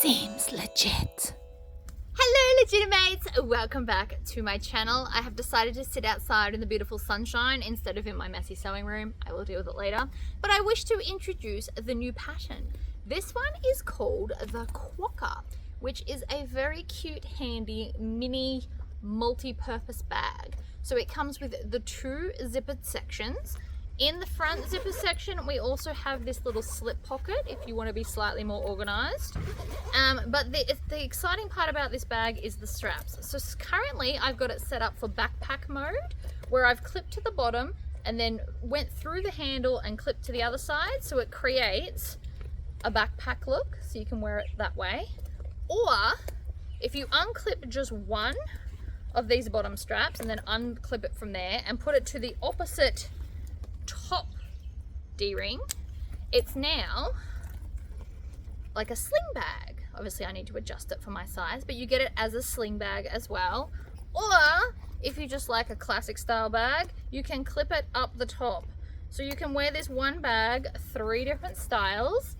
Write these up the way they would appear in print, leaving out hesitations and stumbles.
Seems legit. Hello Legitimates! Welcome back to my channel. I have decided to sit outside in the beautiful sunshine instead of in my messy sewing room. I will deal with it later. But I wish to introduce the new pattern. This one is called the Quokka, which is a very cute, handy, mini, multi-purpose bag. So it comes with the two zippered sections. In the front zipper section, we also have this little slip pocket if you want to be slightly more organized. But the exciting part about this bag is the straps. So currently I've got it set up for backpack mode, where I've clipped to the bottom and then went through the handle and clipped to the other side. So it creates a backpack look, so you can wear it that way. Or if you unclip just one of these bottom straps and then unclip it from there and put it to the opposite top D-ring, it's now like a sling bag. Obviously I need to adjust it for my size, but you get it as a sling bag as well. Or if you just like a classic style bag, you can clip it up the top. So you can wear this one bag 3 different styles.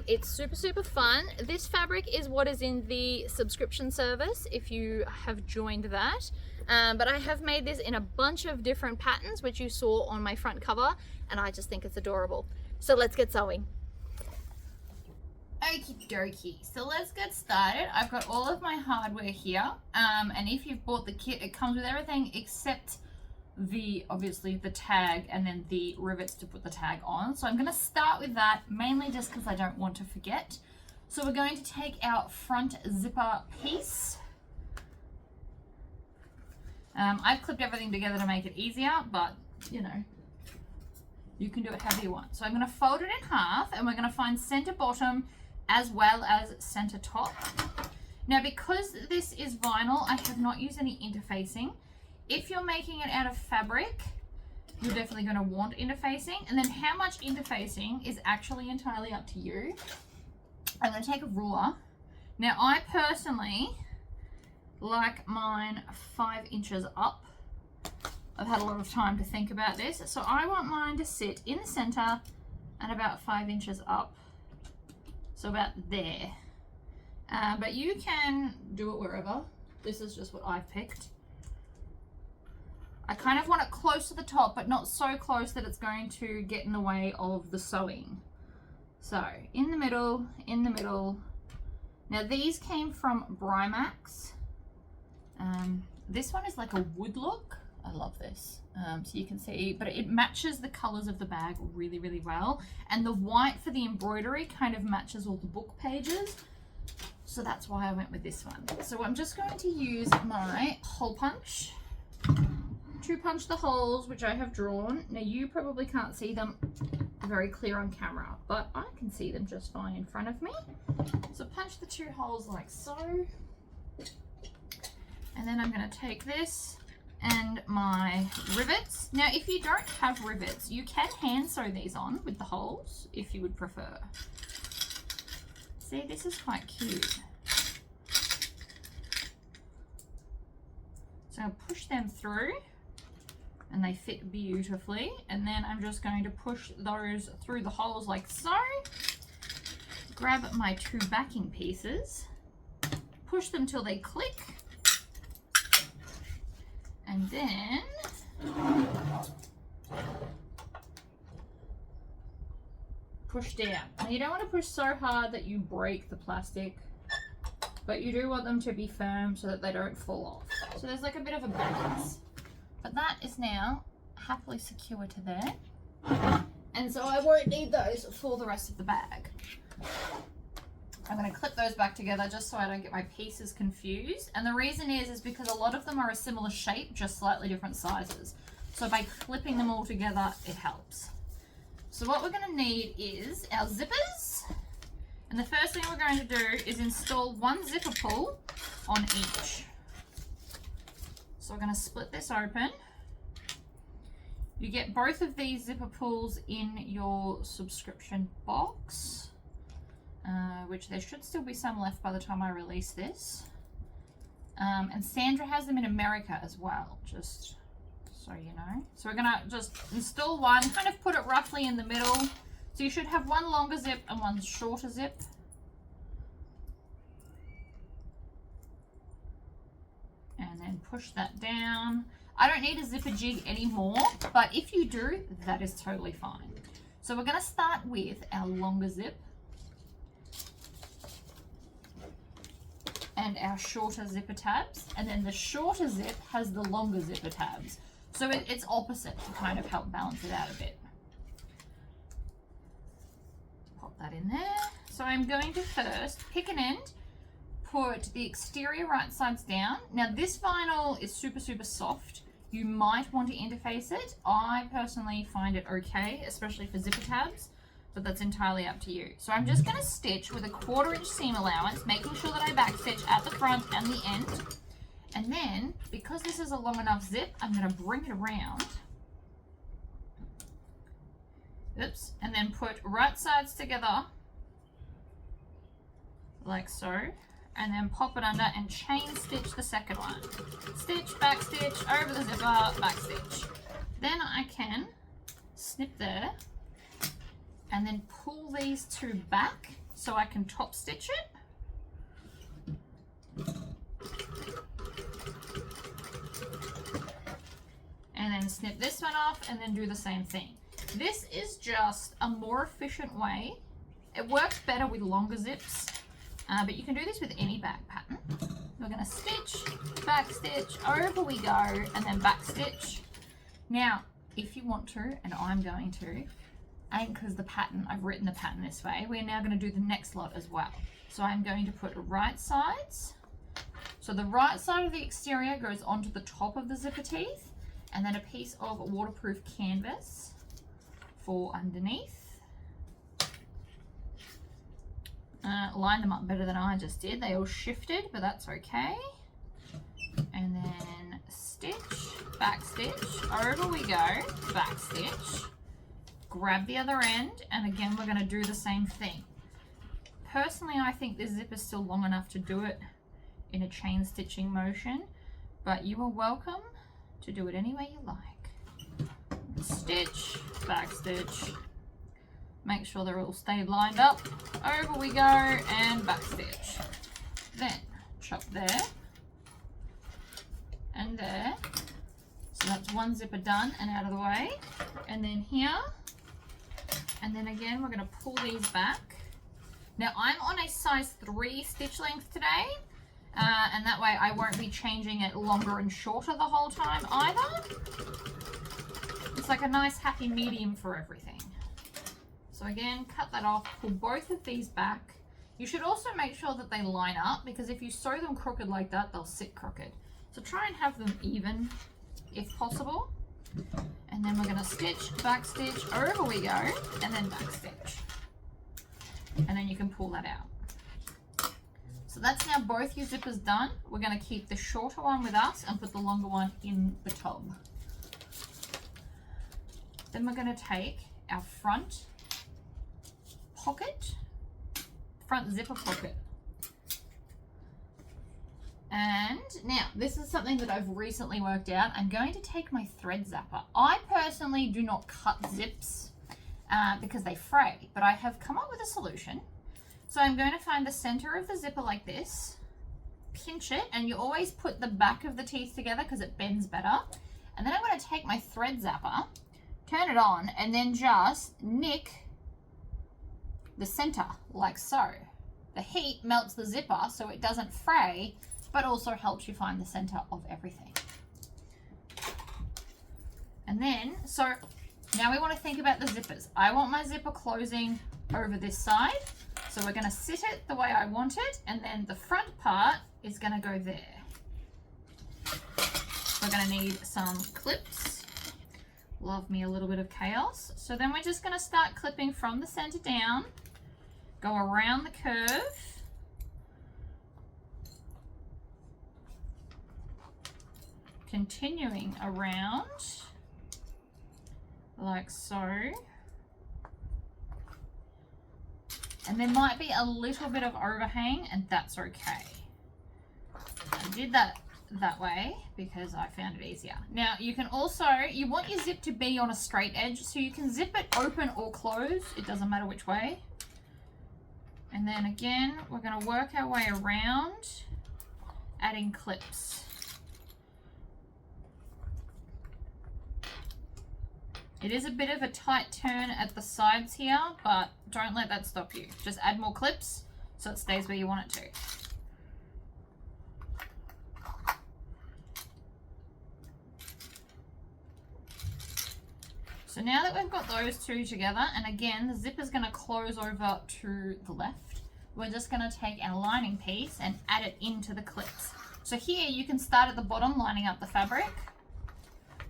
It's super fun. This fabric is what is in the subscription service if you have joined that. But I have made this in a bunch of different patterns, which you saw on my front cover, and I just think it's adorable. So let's get sewing. Okie dokie, so let's get started. I've got all of my hardware here, and if you've bought the kit, it comes with everything except obviously the tag and then the rivets to put the tag on. So I'm going to start with that, mainly just because I don't want to forget. So we're going to take our front zipper piece. I've clipped everything together to make it easier, but you know, you can do it however you want. So I'm going to fold it in half, and we're going to find center bottom as well as center top. Now, because this is vinyl, I have not used any interfacing. If you're making it out of fabric, you're definitely going to want interfacing, and then how much interfacing is actually entirely up to you. I'm going to take a ruler. Now, I personally like mine 5 inches up. I've had a lot of time to think about this, so I want mine to sit in the center and about 5 inches up, so about there. But you can do it wherever. This is just what I've picked. I kind of want it close to the top, but not so close that it's going to get in the way of the sewing. So in the middle, in the middle. Now these came from Brymax. This one is like a wood look. I love this. So you can see, but it matches the colors of the bag really well. And the white for the embroidery kind of matches all the book pages. So that's why I went with this one. So I'm just going to use my hole punch to punch the holes, which I have drawn. Now you probably can't see them very clear on camera, but I can see them just fine in front of me. So punch the 2 holes like so. And then I'm going to take this and my rivets. Now, if you don't have rivets, you can hand sew these on with the holes if you would prefer. See, this is quite cute. So I'll push them through and they fit beautifully. And then I'm just going to push those through the holes like so. Grab my 2 backing pieces, push them till they click. And then push down. Now you don't want to push so hard that you break the plastic, but you do want them to be firm so that they don't fall off. So there's like a bit of a balance. But that is now happily secure to there. And so I won't need those for the rest of the bag. I'm going to clip those back together just so I don't get my pieces confused. And the reason is because a lot of them are a similar shape, just slightly different sizes. So by clipping them all together, it helps. So what we're going to need is our zippers. And the first thing we're going to do is install 1 zipper pull on each. So we're going to split this open. You get both of these zipper pulls in your subscription box. Which there should still be some left by the time I release this. And Sandra has them in America as well, just so you know. So we're gonna just install one, kind of put it roughly in the middle. So you should have 1 longer zip and 1 shorter zip. and push that down. I don't need a zipper jig anymore, but if you do, that is totally fine. So we're going to start with our longer zip and our shorter zipper tabs, and then the shorter zip has the longer zipper tabs. So it's opposite to kind of help balance it out a bit. Pop that in there. So I'm going to first pick an end, put the exterior right sides down. Now this vinyl is super, super soft. You might want to interface it. I personally find it okay, especially for zipper tabs, but that's entirely up to you. So I'm just going to stitch with a 1/4 inch seam allowance, making sure that I backstitch at the front and the end. And then, because this is a long enough zip, I'm going to bring it around. Oops. And then put right sides together, like so. And then pop it under and chain stitch the second one. Stitch, back stitch, over the zipper, back stitch. Then I can snip there and then pull these two back so I can top stitch it. And then snip this one off and then do the same thing. This is just a more efficient way. It works better with longer zips. But you can do this with any bag pattern. We're going to stitch, back stitch, over we go, and then back stitch. Now, if you want to, and I'm going to, and because I've written the pattern this way, we're now going to do the next lot as well. So I'm going to put right sides. So the right side of the exterior goes onto the top of the zipper teeth, and then a piece of waterproof canvas for underneath. Line them up better than I just did. They all shifted, but that's okay. And then stitch, back stitch, over we go, back stitch, grab the other end, and again we're going to do the same thing. Personally, I think this zip is still long enough to do it in a chain stitching motion, but you are welcome to do it any way you like. Stitch, back stitch, make sure they're all stayed lined up, over we go, and back stitch. Then chop there and there. So that's one zipper done and out of the way. And then here, and then again we're going to pull these back. Now I'm on a size 3 stitch length today, and that way I won't be changing it longer and shorter the whole time either. It's like a nice happy medium for everything. So again, cut that off, pull both of these back. You should also make sure that they line up, because if you sew them crooked like that, they'll sit crooked. So try and have them even if possible. And then we're going to stitch, back stitch, over we go, and then back stitch. And then you can pull that out. So that's now both your zippers done. We're going to keep the shorter one with us and put the longer one in the tub. Then we're going to take our front pocket, front zipper pocket. And now this is something that I've recently worked out. I'm going to take my thread zapper. I personally do not cut zips because they fray, but I have come up with a solution. So I'm going to find the center of the zipper like this, pinch it, and you always put the back of the teeth together because it bends better. And then I'm going to take my thread zapper, turn it on, and then just nick the center like so. The heat melts the zipper so it doesn't fray, but also helps you find the center of everything. And then, so now we want to think about the zippers. I want my zipper closing over this side, so we're going to sit it the way I want it, and then the front part is going to go there. We're going to need some clips. Love me a little bit of chaos. So then we're just going to start clipping from the center down, go around the curve, continuing around like so. And there might be a little bit of overhang, and that's okay. I did that way because I found it easier. Now you can also, you want your zip to be on a straight edge, so you can zip it open or close, it doesn't matter which way. And then again, we're going to work our way around, adding clips. It is a bit of a tight turn at the sides here, but don't let that stop you. Just add more clips so it stays where you want it to. So now that we've got those two together, and again, the zipper's going to close over to the left, we're just going to take our lining piece and add it into the clips. So here you can start at the bottom lining up the fabric,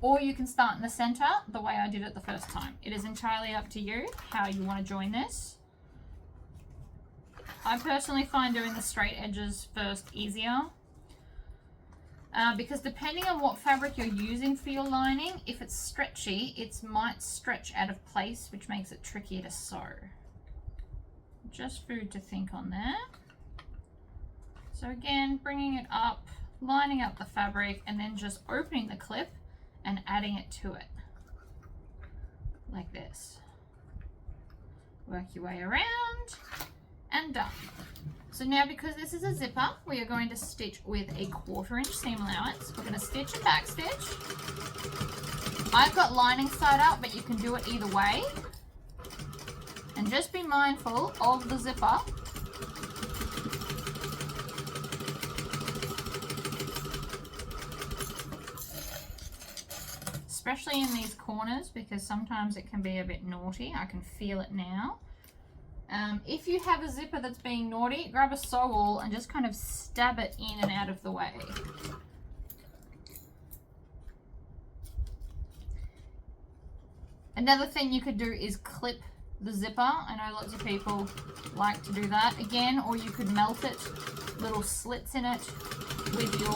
or you can start in the center the way I did it the first time. It is entirely up to you how you want to join this. I personally find doing the straight edges first easier. Because depending on what fabric you're using for your lining, if it's stretchy, it might stretch out of place, which makes it trickier to sew. Just food to think on there. So again, bringing it up, lining up the fabric, and then just opening the clip and adding it to it. Like this. Work your way around, and done. So now, because this is a zipper, we are going to stitch with a 1/4 inch seam allowance. We're going to stitch and back stitch. I've got lining side up, but you can do it either way. And just be mindful of the zipper. Especially in these corners, because sometimes it can be a bit naughty. I can feel it now. If you have a zipper that's being naughty, grab a sew awl and just kind of stab it in and out of the way. Another thing you could do is clip the zipper. I know lots of people like to do that again, or you could melt it, little slits in it with your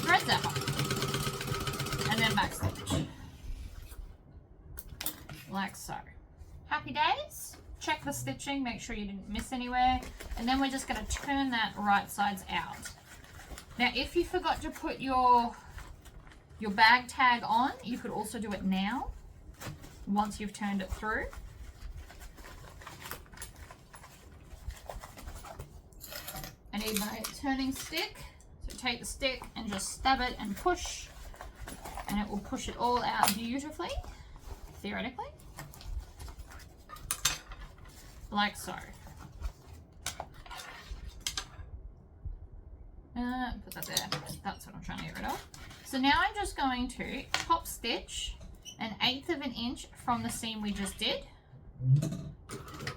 thread zapper, and then backstitch. Like so. Happy days? Check the stitching, make sure you didn't miss anywhere, and then we're just going to turn that right sides out. Now if you forgot to put your bag tag on, you could also do it now once you've turned it through. I need my turning stick, so take the stick and just stab it and push, and it will push it all out beautifully, theoretically. Like so. Put that there. That's what I'm trying to get rid of. So now I'm just going to top stitch 1/8 of an inch from the seam we just did.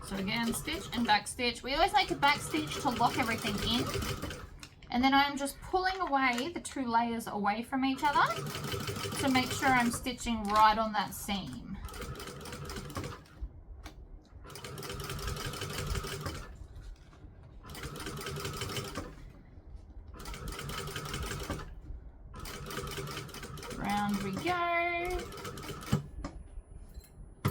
So again, stitch and back stitch. We always like to back stitch to lock everything in. And then I'm just pulling away the two layers away from each other to make sure I'm stitching right on that seam. Round we go.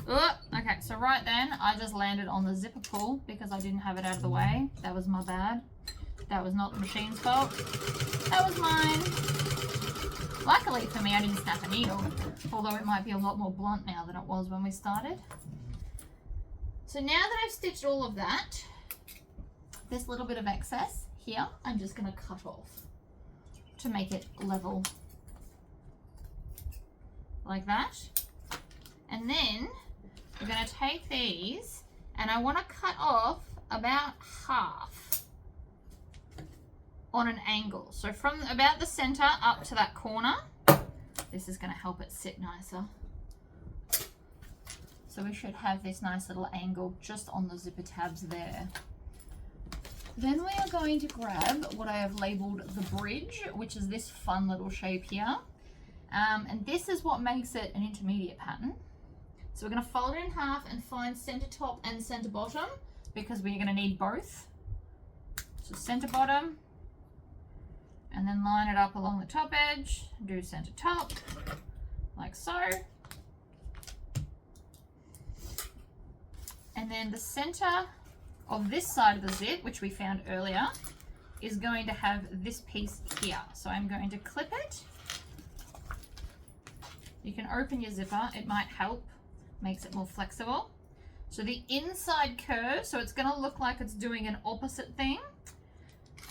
Oh, okay, so right then I just landed on the zipper pull because I didn't have it out of the way. That was my bad. That was not the machine's fault. That was mine. Luckily for me, I didn't snap a needle, although it might be a lot more blunt now than it was when we started. So now that I've stitched all of that, this little bit of excess here, I'm just going to cut off to make it level. Like that. And then we're going to take these, and I want to cut off about half on an angle. So from about the center up to that corner, this is going to help it sit nicer. So we should have this nice little angle just on the zipper tabs there. Then we are going to grab what I have labeled the bridge, which is this fun little shape here. And this is what makes it an intermediate pattern. So we're going to fold it in half and find center top and center bottom, because we're going to need both. So center bottom, and then line it up along the top edge, do center top, like so. And then the center of this side of the zip, which we found earlier, is going to have this piece here. So I'm going to clip it. You can open your zipper, it might help, makes it more flexible. So the inside curve, so it's going to look like it's doing an opposite thing,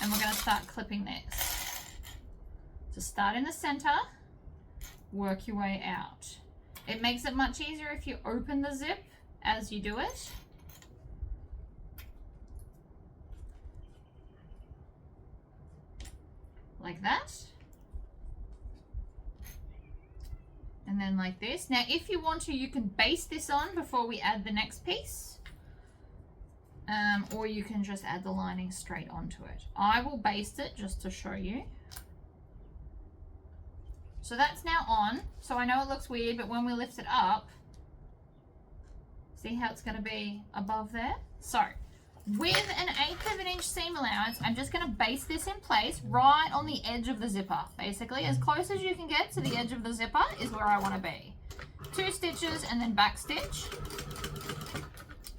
and we're going to start clipping this. So start in the center, work your way out. It makes it much easier if you open the zip as you do it. Like that. And then like this. Now, if you want to, you can baste this on before we add the next piece. Or you can just add the lining straight onto it. I will baste it just to show you. So that's now on. So I know it looks weird, but when we lift it up, see how it's going to be above there? So with an 1/8 of an inch seam allowance, I'm just going to baste this in place right on the edge of the zipper. Basically, as close as you can get to the edge of the zipper is where I want to be. 2 stitches and then back stitch.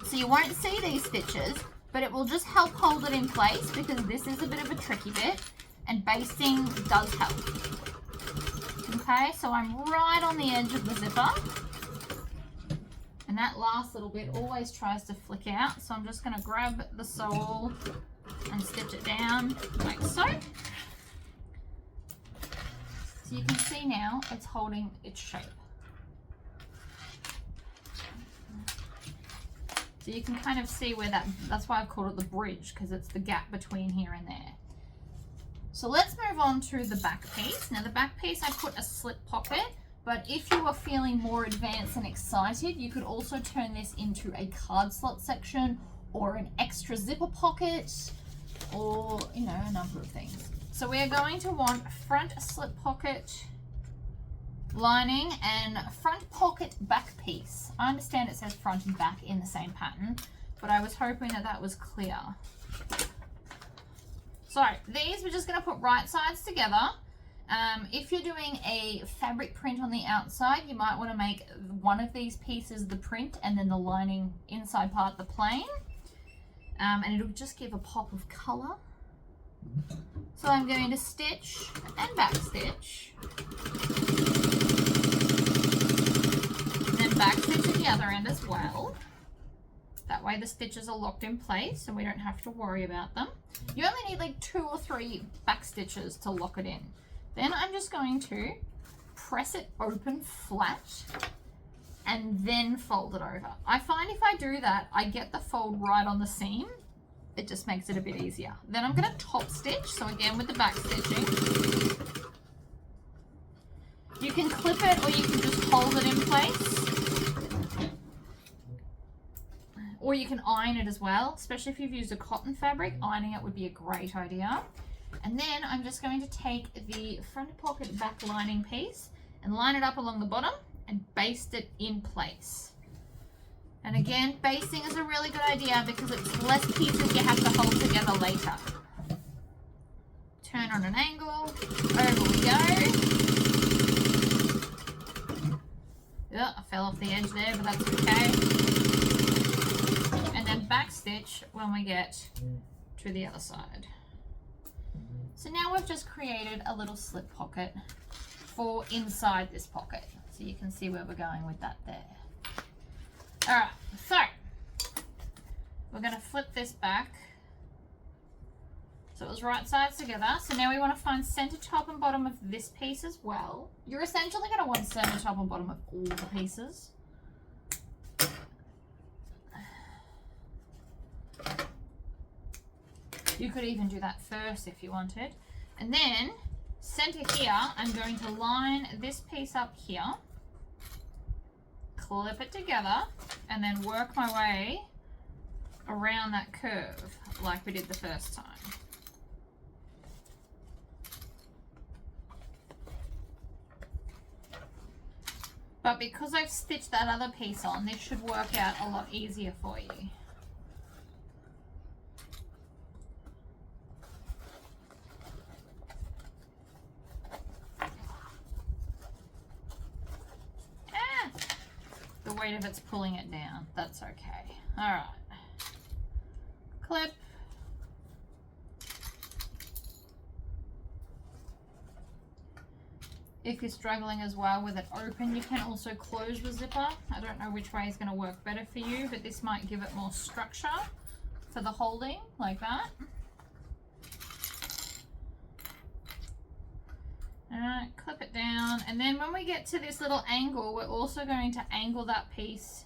So you won't see these stitches, but it will just help hold it in place because this is a bit of a tricky bit and basting does help. Okay, so I'm right on the edge of the zipper. And that last little bit always tries to flick out. So I'm just going to grab the sole and stitch it down like so. So you can see now it's holding its shape. So you can kind of see where that's why I've called it the bridge, because it's the gap between here and there. So let's move on to the back piece. Now the back piece, I put a slip pocket, but if you are feeling more advanced and excited, you could also turn this into a card slot section or an extra zipper pocket or, you know, a number of things. So we are going to want front slip pocket lining and front pocket back piece. I understand it says front and back in the same pattern, but I was hoping that that was clear. So these we're just going to put right sides together. If you're doing a fabric print on the outside, you might want to make one of these pieces the print and then the lining inside part the plain. And it'll just give a pop of color. So I'm going to stitch and back stitch. And then back stitch at the other end as well. That way the stitches are locked in place and we don't have to worry about them. You only need like 2 or 3 back stitches to lock it in. Then I'm just going to press it open flat and then fold it over. I find if I do that, I get the fold right on the seam. It just makes it a bit easier. Then I'm going to top stitch. So again with the back stitching. You can clip it or you can just hold it in place. Or you can iron it as well, especially if you've used a cotton fabric. Ironing it would be a great idea. And then I'm just going to take the front pocket back lining piece and line it up along the bottom and baste it in place. And again, basting is a really good idea because it's less pieces you have to hold together later. Turn on an angle, over we go. Oh, I fell off the edge there, but that's okay. And then back stitch when we get to the other side. So now we've just created a little slip pocket for inside this pocket. So you can see where we're going with that there. All right, so we're going to flip this back. So it was right sides together. So now we want to find center, top, and bottom of this piece as well. You're essentially going to want center, top, and bottom of all the pieces. You could even do that first if you wanted. And then center here, I'm going to line this piece up here, clip it together, and then work my way around that curve like we did the first time. But because I've stitched that other piece on, this should work out a lot easier for you. The weight of it's pulling it down. That's okay. All right. Clip. If you're struggling as well with it open, you can also close the zipper. I don't know which way is going to work better for you, but this might give it more structure for the holding, like that. Alright, clip it down, and then when we get to this little angle, we're also going to angle that piece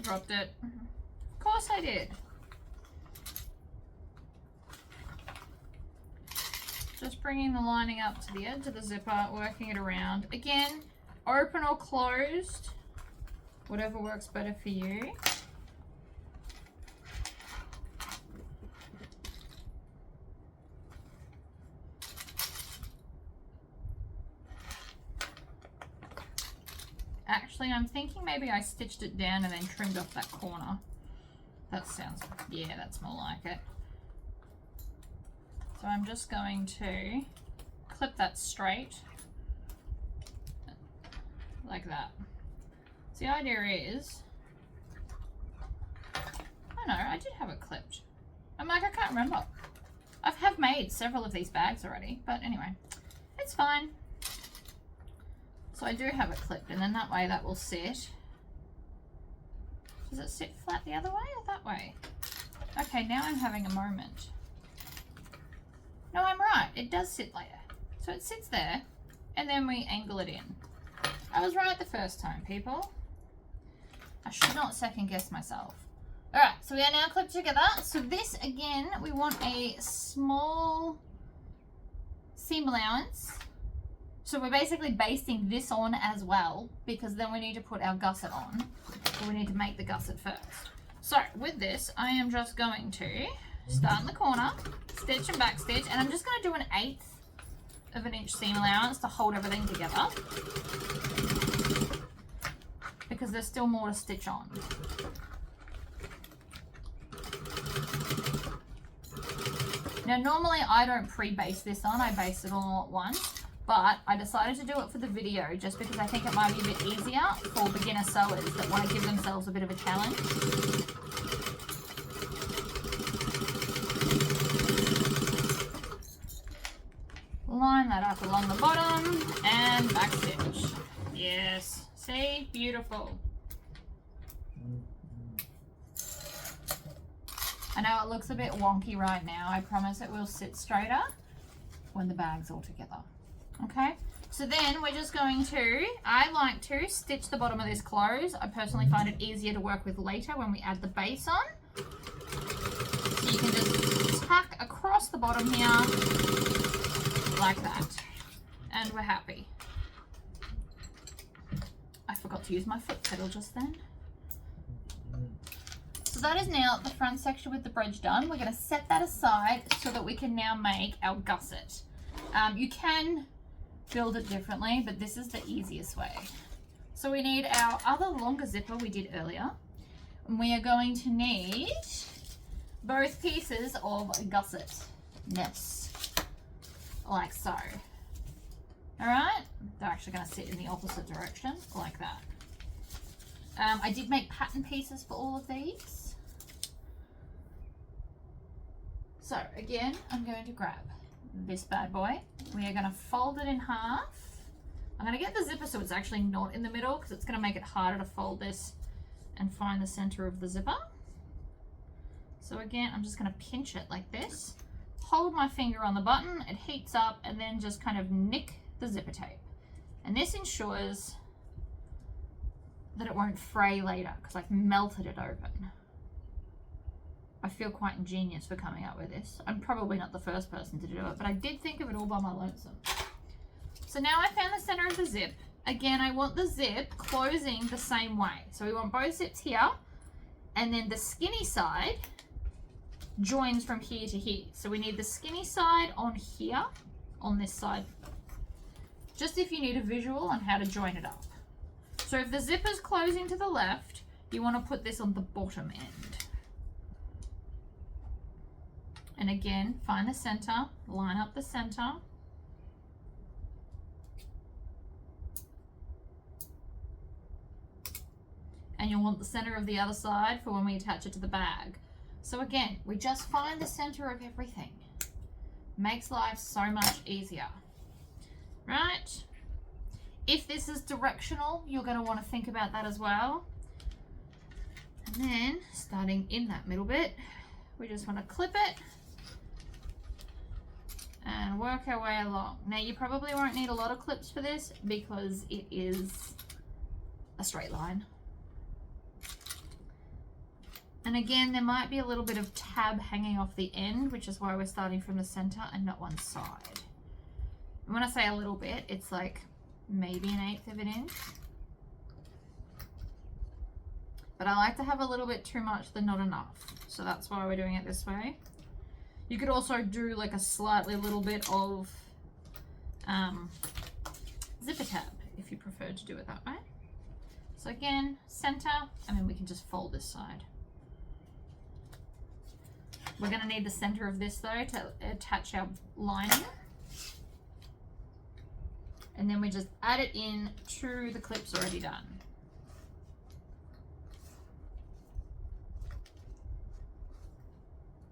dropped it. Of course I did. Just bringing the lining up to the edge of the zipper, working it around. Again, open or closed, whatever works better for you. Actually, I'm thinking maybe I stitched it down and then trimmed off that corner. That sounds, yeah, that's more like it. So I'm just going to clip that straight, like that. So the idea is, oh no, I did have it clipped. I'm like, I can't remember. I have made several of these bags already, but anyway, it's fine. So I do have it clipped, and then that way that will sit. Does it sit flat the other way or that way? Okay, now I'm having a moment. No, I'm right. It does sit there. So it sits there, and then we angle it in. I was right the first time, people. I should not second guess myself. All right, so we are now clipped together. So this, again, we want a small seam allowance. So we're basically basting this on as well, because then we need to put our gusset on. So we need to make the gusset first. So with this, I am just going to start in the corner, stitch and back stitch, and I'm just going to do an 1/8 of an inch seam allowance to hold everything together, because there's still more to stitch on. Now normally I don't pre-base this on, I base it all at once. But I decided to do it for the video just because I think it might be a bit easier for beginner sewers that want to give themselves a bit of a challenge. Line that up along the bottom and back stitch. Yes, see, beautiful. I know it looks a bit wonky right now. I promise it will sit straighter when the bag's all together. Okay, so then we're just going to, I like to stitch the bottom of this closed. I personally find it easier to work with later when we add the base on. So you can just tack across the bottom here like that, and we're happy. I forgot to use my foot pedal just then. So that is now the front section with the bridge done. We're going to set that aside so that we can now make our gusset. You can build it differently, but this is the easiest way. So we need our other longer zipper we did earlier, and we are going to need both pieces of gusset-ness, like so. All right, they're actually going to sit in the opposite direction, like that. I did make pattern pieces for all of these. So again, I'm going to grab this bad boy. We are going to fold it in half. I'm going to get the zipper so it's actually not in the middle, because it's going to make it harder to fold this and find the center of the zipper. So again, I'm just going to pinch it like this, hold my finger on the button, it heats up, and then just kind of nick the zipper tape. And this ensures that it won't fray later, because I've melted it open. I feel quite ingenious for coming up with this. I'm probably not the first person to do it, but I did think of it all by my lonesome. So now I found the center of the zip. Again, I want the zip closing the same way. So we want both zips here, and then the skinny side joins from here to here. So we need the skinny side on here, on this side, just if you need a visual on how to join it up. So if the zipper's closing to the left, you want to put this on the bottom end. And again, find the center, line up the center. And you'll want the center of the other side for when we attach it to the bag. So again, we just find the center of everything. Makes life so much easier, right? If this is directional, you're going to want to think about that as well. And then, starting in that middle bit, we just want to clip it and work our way along. Now, you probably won't need a lot of clips for this because it is a straight line. And again, there might be a little bit of tab hanging off the end, which is why we're starting from the center and not one side. And when I say a little bit, it's like maybe 1/8 of an inch. But I like to have a little bit too much than not enough. So that's why we're doing it this way. You could also do like a slightly little bit of zipper tab if you prefer to do it that way. So again, center, and then we can just fold this side. We're going to need the center of this though to attach our lining. And then we just add it in to the clips already done.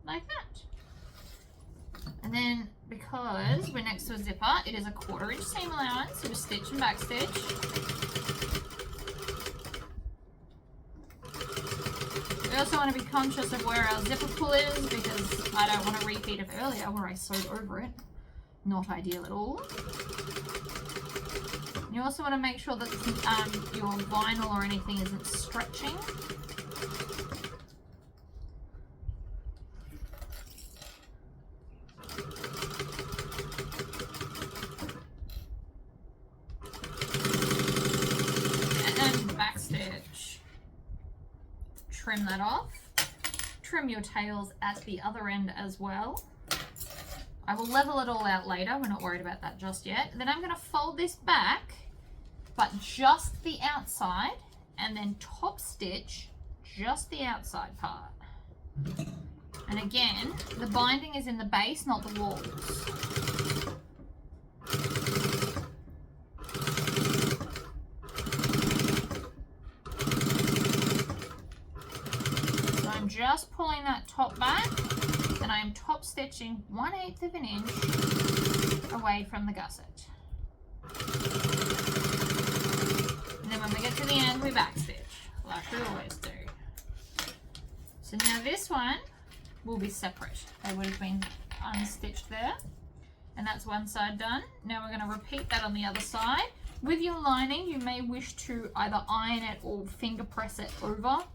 Like that. And then because we're next to a zipper, it is a 1/4 inch seam allowance, so we stitch and back stitch. We also want to be conscious of where our zipper pull is because I don't want a repeat of earlier where I sewed over it. Not ideal at all. You also want to make sure that your vinyl or anything isn't stretching. And backstitch. Trim that off. Trim your tails at the other end as well. I will level it all out later. We're not worried about that just yet. Then I'm going to fold this back, but just the outside, and then top stitch just the outside part. And again, the binding is in the base, not the walls. So I'm just pulling that top back, and I am top stitching 1/8 of an inch away from the gusset. And then when we get to the end, we back stitch, like we always do. So now this one will be separate. They would have been unstitched there. And that's one side done. Now we're going to repeat that on the other side. With your lining, you may wish to either iron it or finger press it over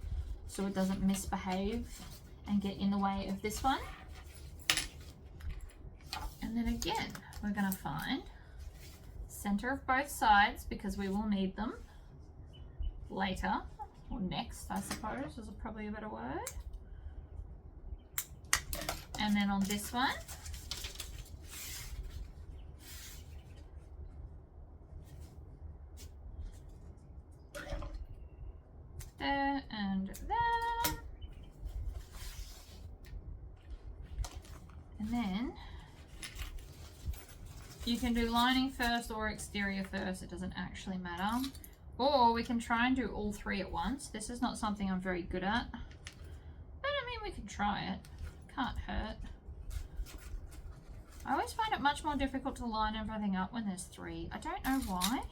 so it doesn't misbehave and get in the way of this one. And then again, we're going to find center of both sides because we will need them later, or next, I suppose, is probably a better word. And then on this one, there and there. And then you can do lining first or exterior first, it doesn't actually matter. Or we can try and do all three at once. This is not something I'm very good at, but I mean, we can try it. Can't hurt. I always find it much more difficult to line everything up when there's 3. I don't know why.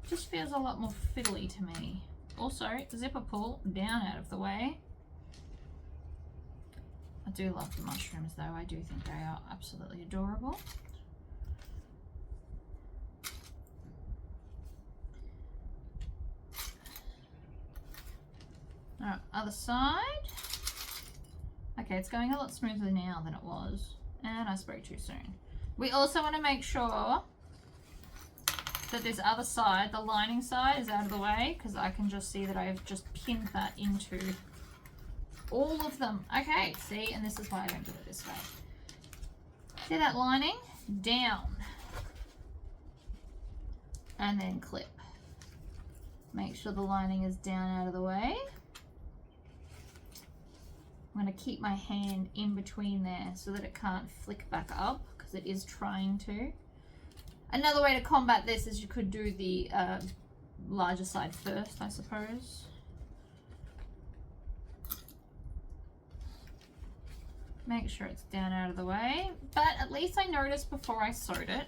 It just feels a lot more fiddly to me. Also, zipper pull down out of the way. I do love the mushrooms though. I do think they are absolutely adorable. Alright, other side. Okay, it's going a lot smoother now than it was. And I spoke too soon. We also want to make sure that this other side, the lining side, is out of the way because I can just see that I've just pinned that into all of them. Okay, see, and this is why I don't do it this way. See that lining? Down. And then clip. Make sure the lining is down out of the way. I'm going to keep my hand in between there so that it can't flick back up because it is trying to. Another way to combat this is you could do the larger side first, I suppose. Make sure it's down out of the way, but at least I noticed before I sewed it.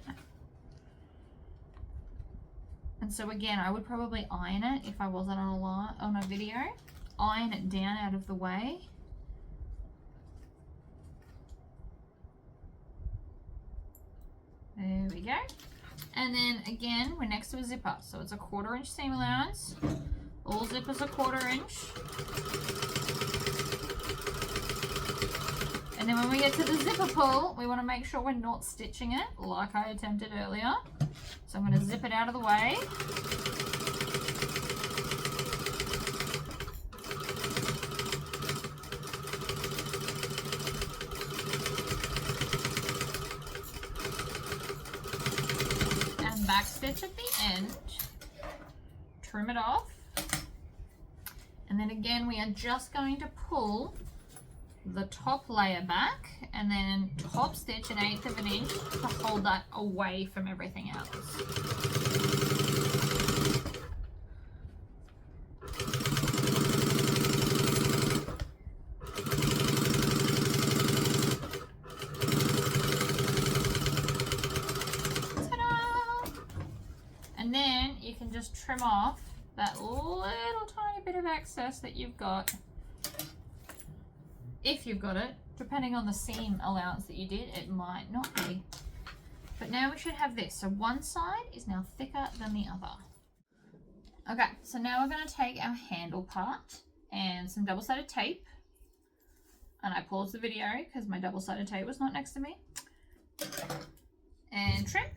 And so again, I would probably iron it if I wasn't on a video. Iron it down out of the way. There we go. And then again, we're next to a zipper. So it's a 1/4 inch seam allowance. All zippers are 1/4 inch. And then when we get to the zipper pull, we want to make sure we're not stitching it like I attempted earlier. So I'm going to zip it out of the way. And back stitch at the end. Trim it off. And then again, we are just going to pull the top layer back and then top stitch 1/8 of an inch to hold that away from everything else. Ta-da! And then you can just trim off that little tiny bit of excess that you've got, if you've got it. Depending on the seam allowance that you did, it might not be. But now we should have this. So one side is now thicker than the other. Okay, so now we're going to take our handle part and some double-sided tape. And I paused the video because my double-sided tape was not next to me. And trim.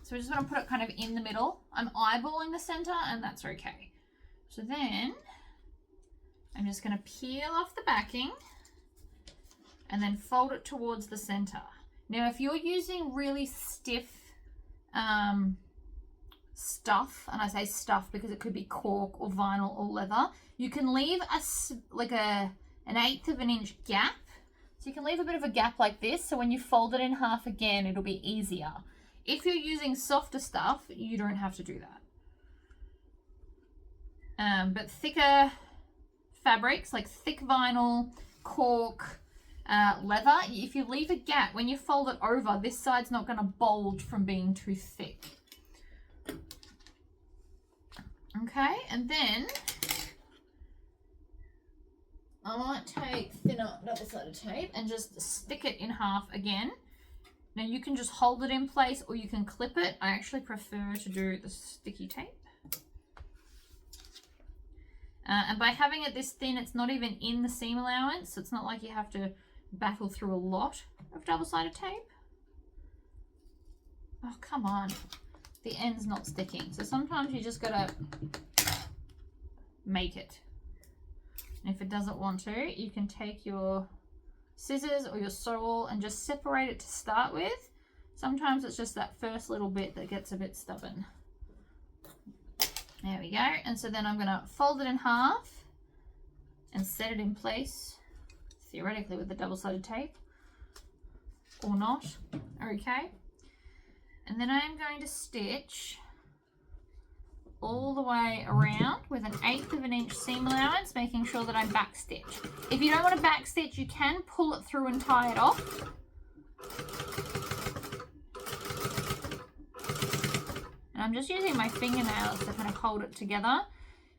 So we just want to put it kind of in the middle. I'm eyeballing the center and that's okay. So then I'm just going to peel off the backing and then fold it towards the center. Now, if you're using really stiff stuff, and I say stuff because it could be cork or vinyl or leather, you can leave an 1/8 of an inch gap. So you can leave a bit of a gap like this, so when you fold it in half again, it'll be easier. If you're using softer stuff, you don't have to do that. But thicker fabrics, like thick vinyl, cork, leather, if you leave a gap, when you fold it over, this side's not going to bulge from being too thick. Okay, and then I might take thinner double-sided tape and just stick it in half again. Now you can just hold it in place or you can clip it. I actually prefer to do the sticky tape. And by having it this thin, it's not even in the seam allowance, so it's not like you have to battle through a lot of double-sided tape. Oh, come on. The end's not sticking. So sometimes you just gotta make it. And if it doesn't want to, you can take your scissors or your saw and just separate it to start with. Sometimes it's just that first little bit that gets a bit stubborn. There we go. And so then I'm going to fold it in half and set it in place, theoretically with the double-sided tape, or not. Okay. And then I'm going to stitch all the way around with an 1/8 of an inch seam allowance, making sure that I back stitch. If you don't want to back stitch, you can pull it through and tie it off. And I'm just using my fingernails to kind of hold it together.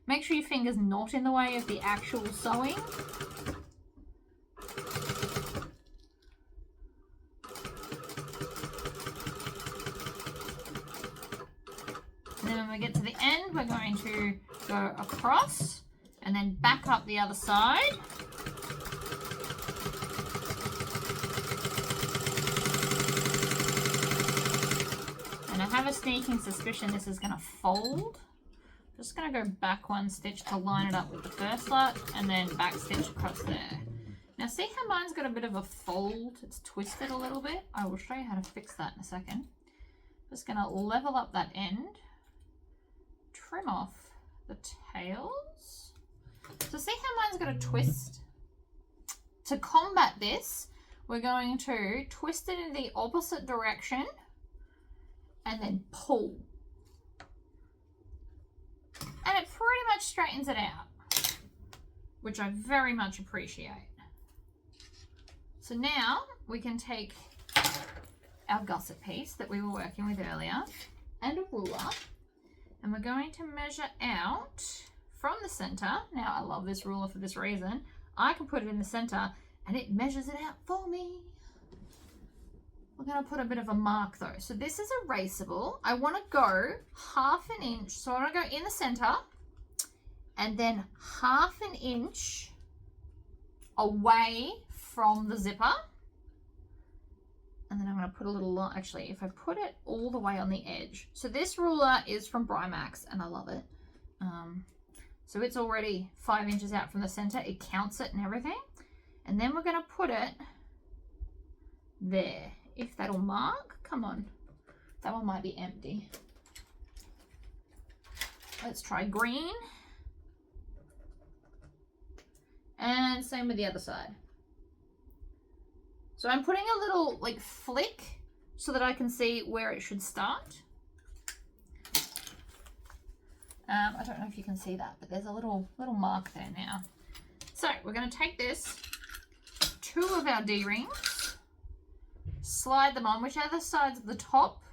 Make sure your finger's not in the way of the actual sewing. And then when we get to the end, we're going to go across and then back up the other side. And I have a sneaking suspicion this is going to fold. I'm just going to go back one stitch to line it up with the first lot and then back stitch across there. Now see how mine's got a bit of a fold? It's twisted a little bit. I will show you how to fix that in a second. Just going to level up that end. Trim off the tails. So see how mine's got a twist? To combat this, we're going to twist it in the opposite direction and then pull. And it pretty much straightens it out, which I very much appreciate. So now we can take our gusset piece that we were working with earlier and a ruler. And we're going to measure out from the center. Now, I love this ruler for this reason. I can put it in the center and it measures it out for me. We're going to put a bit of a mark though. So this is erasable. I want to go 1/2 inch. So I want to go in the center and then 1/2 inch away from the zipper. And then I'm going to put a little line. Actually, if I put it all the way on the edge. So this ruler is from Brymax and I love it. So it's already 5 inches out from the center. It counts it and everything. And then we're going to put it there. If that'll mark, come on. That one might be empty. Let's try green. And same with the other side. So I'm putting a little like flick so that I can see where it should start. I don't know if you can see that, but there's a little mark there now. So we're going to take this, 2 of our D-rings, slide them on, whichever side's at the top,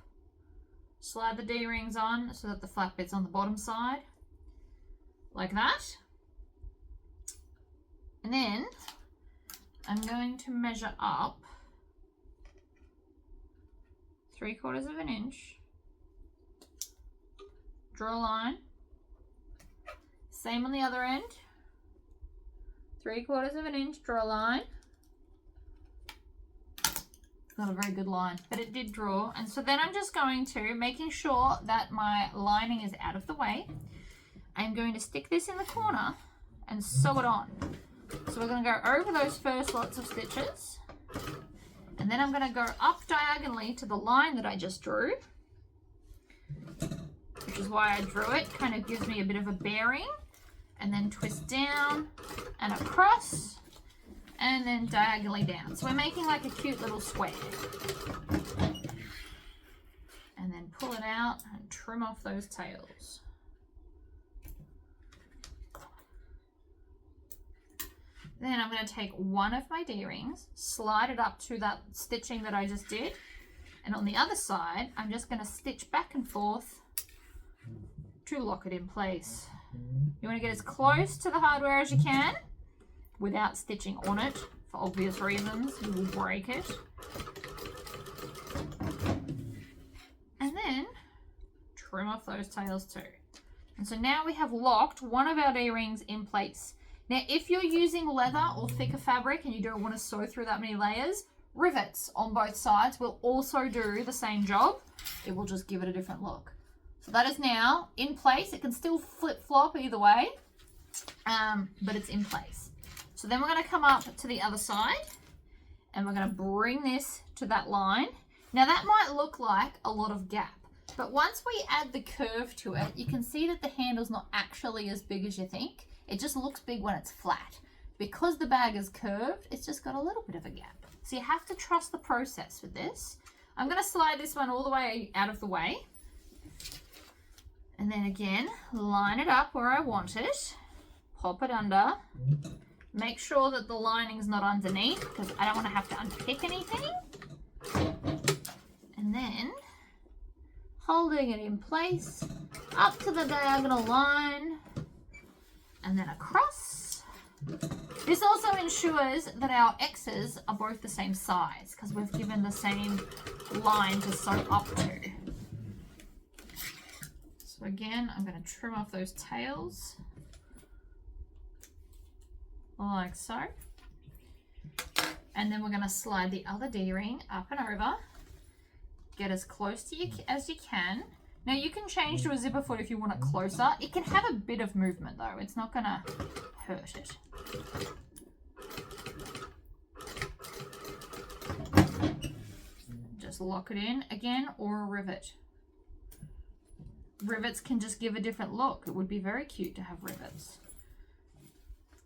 slide the D-rings on so that the flat bit's on the bottom side, like that. And then I'm going to measure up 3/4 inch, draw a line, same on the other end, 3/4 inch, draw a line. Not a very good line, but it did draw. And so then I'm just going to, making sure that my lining is out of the way, I'm going to stick this in the corner and sew it on. So we're going to go over those first lots of stitches, and then I'm going to go up diagonally to the line that I just drew, which is why I drew it. Kind of gives me a bit of a bearing, and then twist down and across, and then diagonally down. So we're making like a cute little square. And then pull it out and trim off those tails. Then I'm going to take one of my D-rings, slide it up to that stitching that I just did. And on the other side, I'm just going to stitch back and forth to lock it in place. You want to get as close to the hardware as you can without stitching on it for obvious reasons. You will break it. And then trim off those tails too. And so now we have locked one of our D-rings in place. Now, if you're using leather or thicker fabric and you don't want to sew through that many layers, rivets on both sides will also do the same job. It will just give it a different look. So that is now in place. It can still flip-flop either way, but it's in place. So then we're going to come up to the other side and we're going to bring this to that line. Now that might look like a lot of gap, but once we add the curve to it, you can see that the handle's not actually as big as you think. It just looks big when it's flat. Because the bag is curved, it's just got a little bit of a gap. So you have to trust the process with this. I'm going to slide this one all the way out of the way. And then again, line it up where I want it. Pop it under. Make sure that the lining's not underneath because I don't want to have to unpick anything. And then holding it in place up to the diagonal line and then across. This also ensures that our X's are both the same size because we've given the same line to sew up to. So again, I'm going to trim off those tails like so. And then we're going to slide the other D-ring up and over. Get as close to you as you can. Now you can change to a zipper foot if you want it closer. It can have a bit of movement though. It's not going to hurt it. Just lock it in again, or a rivet. Rivets can just give a different look. It would be very cute to have rivets.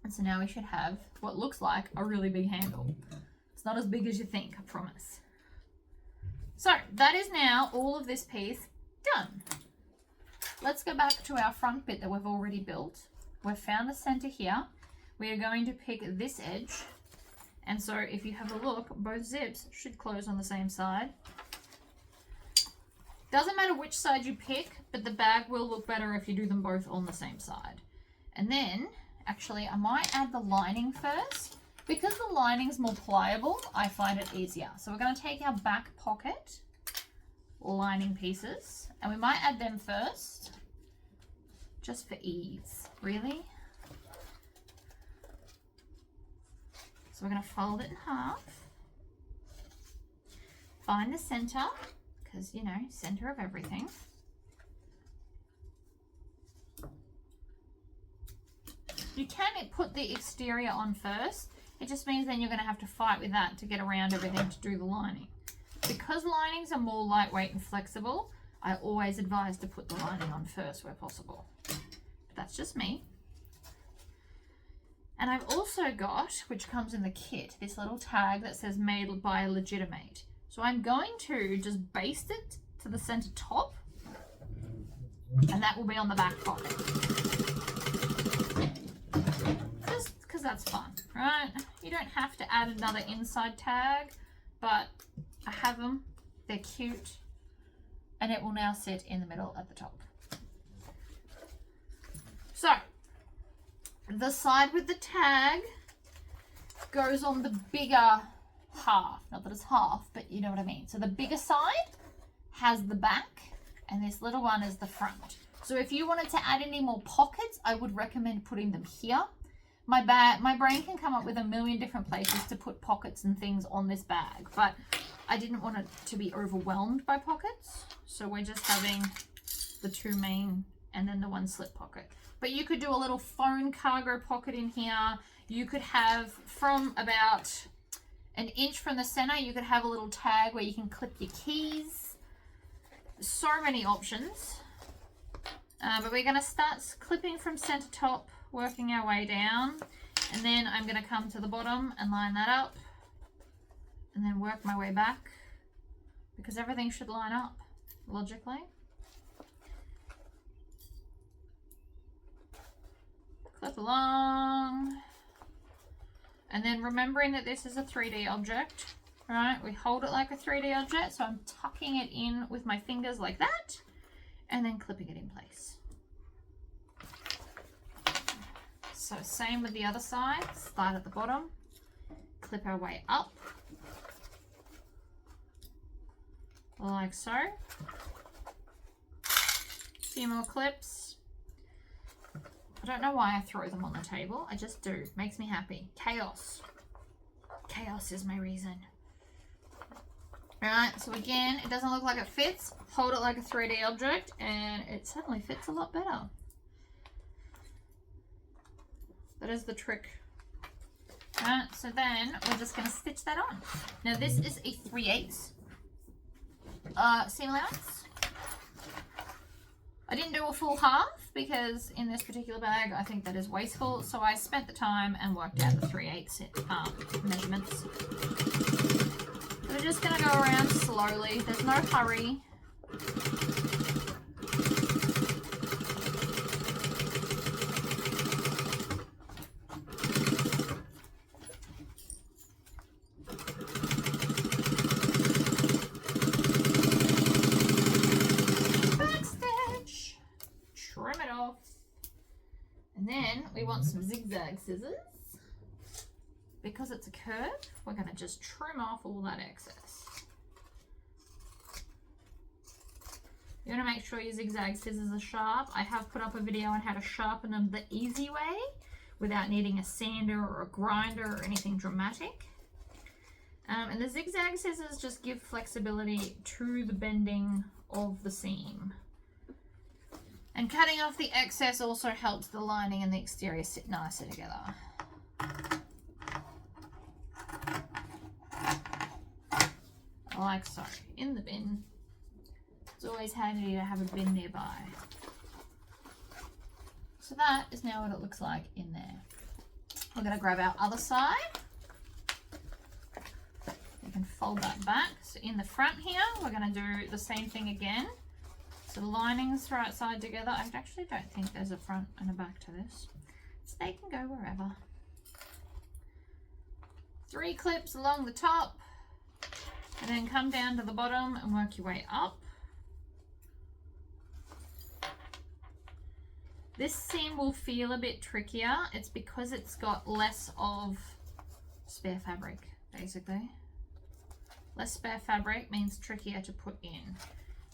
And so now we should have what looks like a really big handle. It's not as big as you think, I promise. So that is now all of this piece done. Let's go back to our front bit that we've already built. We've found the center here. We are going to pick this edge. And so if you have a look, both zips should close on the same side. Doesn't matter which side you pick, but the bag will look better if you do them both on the same side. And then, actually, I might add the lining first. Because the lining's more pliable, I find it easier. So we're going to take our back pocket lining pieces, and we might add them first, just for ease, really. So we're going to fold it in half. Find the center, because, you know, center of everything. You can put the exterior on first. It just means then you're going to have to fight with that to get around everything to do the lining. Because linings are more lightweight and flexible, I always advise to put the lining on first where possible. But that's just me. And I've also got, which comes in the kit, this little tag that says made by Legitimate. So I'm going to just baste it to the center top, and that will be on the back pocket. Just because that's fun, right? You don't have to add another inside tag, but I have them. They're cute. And it will now sit in the middle at the top. So, the side with the tag goes on the bigger half. Not that it's half, but you know what I mean. So the bigger side has the back, and this little one is the front. So if you wanted to add any more pockets, I would recommend putting them here. My brain can come up with a million different places to put pockets and things on this bag, but I didn't want it to be overwhelmed by pockets. So we're just having the two main and then the one slip pocket. But you could do a little phone cargo pocket in here. You could have, from about an inch from the center, you could have a little tag where you can clip your keys. So many options. But we're going to start clipping from center top, working our way down. And then I'm going to come to the bottom and line that up. And then work my way back. Because everything should line up, logically. Clip along. And then remembering that this is a 3D object, right? We hold it like a 3D object, so I'm tucking it in with my fingers like that, and then clipping it in place. So same with the other side, start at the bottom, clip our way up, like so. A few more clips. I don't know why I throw them on the table. I just do. It makes me happy. Chaos. Chaos is my reason. Alright, so again, it doesn't look like it fits. Hold it like a 3D object, and it suddenly fits a lot better. That is the trick. Alright, so then we're just going to stitch that on. Now this is a 3/8 seam allowance. I didn't do a full half because in this particular bag I think that is wasteful, so I spent the time and worked out the 3/8 measurements. So we're just going to go around slowly, there's no hurry. And then we want some zigzag scissors. Because it's a curve, we're going to just trim off all that excess. You want to make sure your zigzag scissors are sharp. I have put up a video on how to sharpen them the easy way without needing a sander or a grinder or anything dramatic. And the zigzag scissors just give flexibility to the bending of the seam. And cutting off the excess also helps the lining and the exterior sit nicer together. Like so, in the bin. It's always handy to have a bin nearby. So that is now what it looks like in there. We're going to grab our other side. We can fold that back. So in the front here, we're going to do the same thing again. So the linings right side together. I actually don't think there's a front and a back to this. So they can go wherever. 3 clips along the top. And then come down to the bottom and work your way up. This seam will feel a bit trickier. It's because it's got less of spare fabric, basically. Less spare fabric means trickier to put in.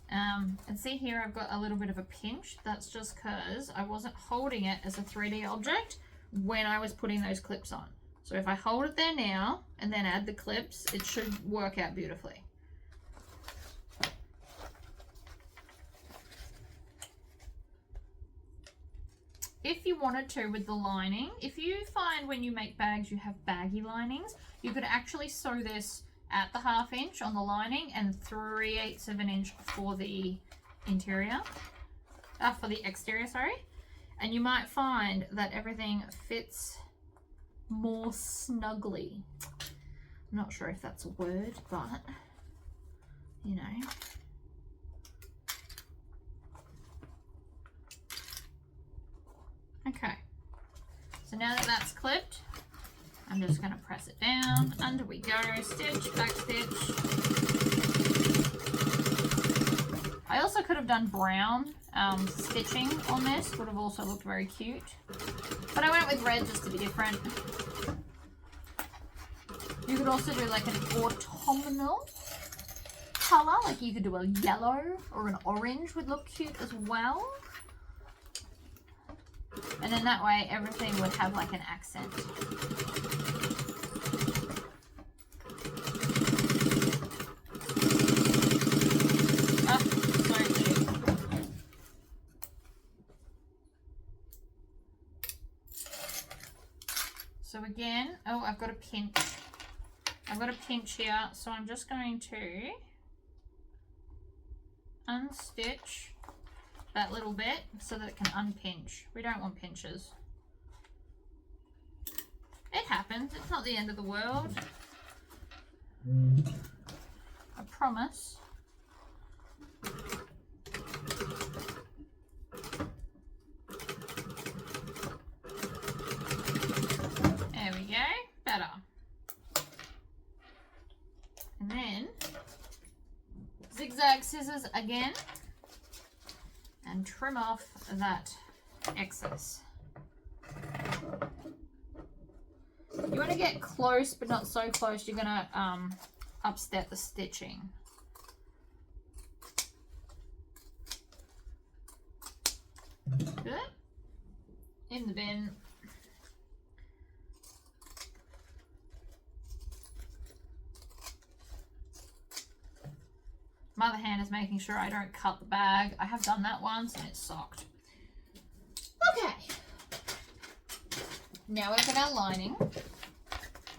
And see here, I've got a little bit of a pinch. That's just because I wasn't holding it as a 3D object when I was putting those clips on. So if I hold it there now and then add the clips, it should work out beautifully. If you wanted to with the lining, if you find when you make bags you have baggy linings, you could actually sew this at the 1/2 inch on the lining and 3/8 of an inch for the interior, for the exterior, sorry. And you might find that everything fits more snugly. I'm not sure if that's a word, but you know. Okay, so now that that's clipped, I'm just going to press it down. Under we go, stitch, back stitch. I also could have done brown stitching on this, would have also looked very cute. But I went with red just to be different. You could also do like an autumnal color, like you could do a yellow or an orange would look cute as well. And then that way everything would have like an accent. So again, oh, I've got a pinch. I've got a pinch here, so I'm just going to unstitch that little bit so that it can unpinch. We don't want pinches. It happens. It's not the end of the world. I promise. There we go. Better. And then zigzag scissors again and trim off that excess. You want to get close, but not so close you're going to upstep the stitching. Good. In the bin. My other hand is making sure I don't cut the bag. I have done that once and it sucked. Okay. Now we've got our lining.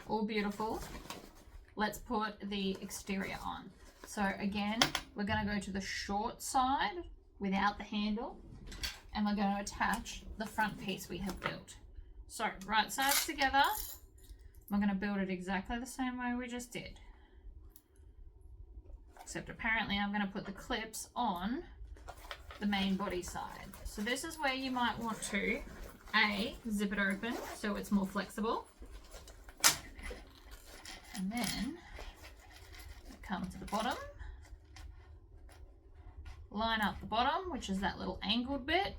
All beautiful. Let's put the exterior on. So again, we're going to go to the short side without the handle. And we're going to attach the front piece we have built. So right sides together. We're going to build it exactly the same way we just did. Except apparently I'm going to put the clips on the main body side. So this is where you might want to, zip it open so it's more flexible. And then come to the bottom. Line up the bottom, which is that little angled bit.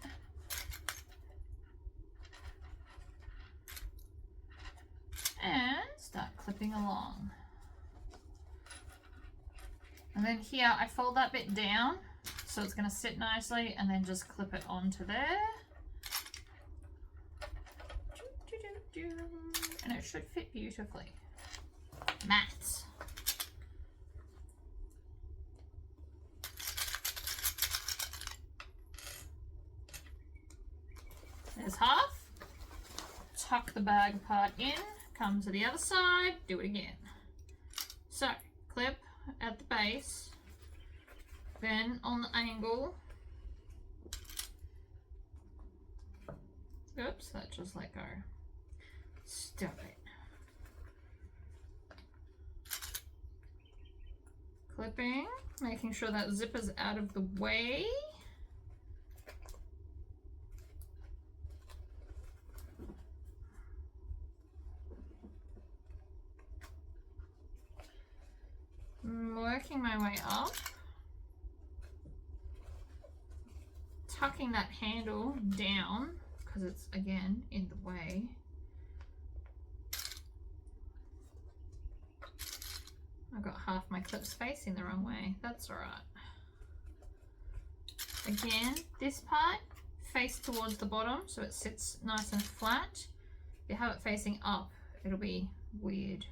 And start clipping along. And then here I fold that bit down so it's going to sit nicely and then just clip it onto there. And it should fit beautifully. Maths. There's half. Tuck the bag part in, come to the other side, do it again. So, clip at the base, then on the angle. Oops, that just let go. Stop it. Clipping, making sure that zipper's out of the way. Working my way up, tucking that handle down because it's again in the way. I've got half my clips facing the wrong way. That's all right. Again, this part face towards the bottom so it sits nice and flat. If you have it facing up, it'll be weird.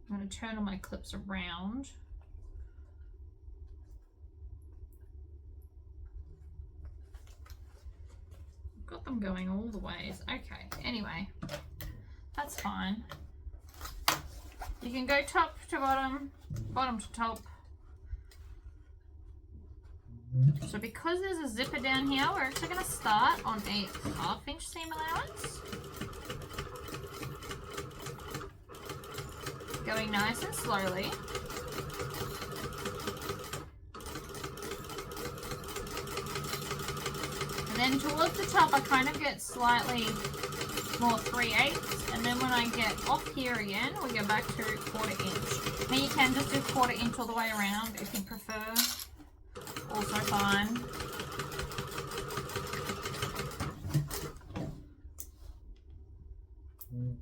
I'm going to turn all my clips around. Got them going all the ways. Okay, anyway, that's fine. You can go top to bottom, bottom to top. So because there's a zipper down here, we're actually going to start on a 1/2 inch seam allowance. Going nice and slowly. And then towards the top, I kind of get slightly more 3/8, and then when I get off here again, we go back to 1/4 inch. I mean, you can just do 1/4 inch all the way around if you prefer. Also fine.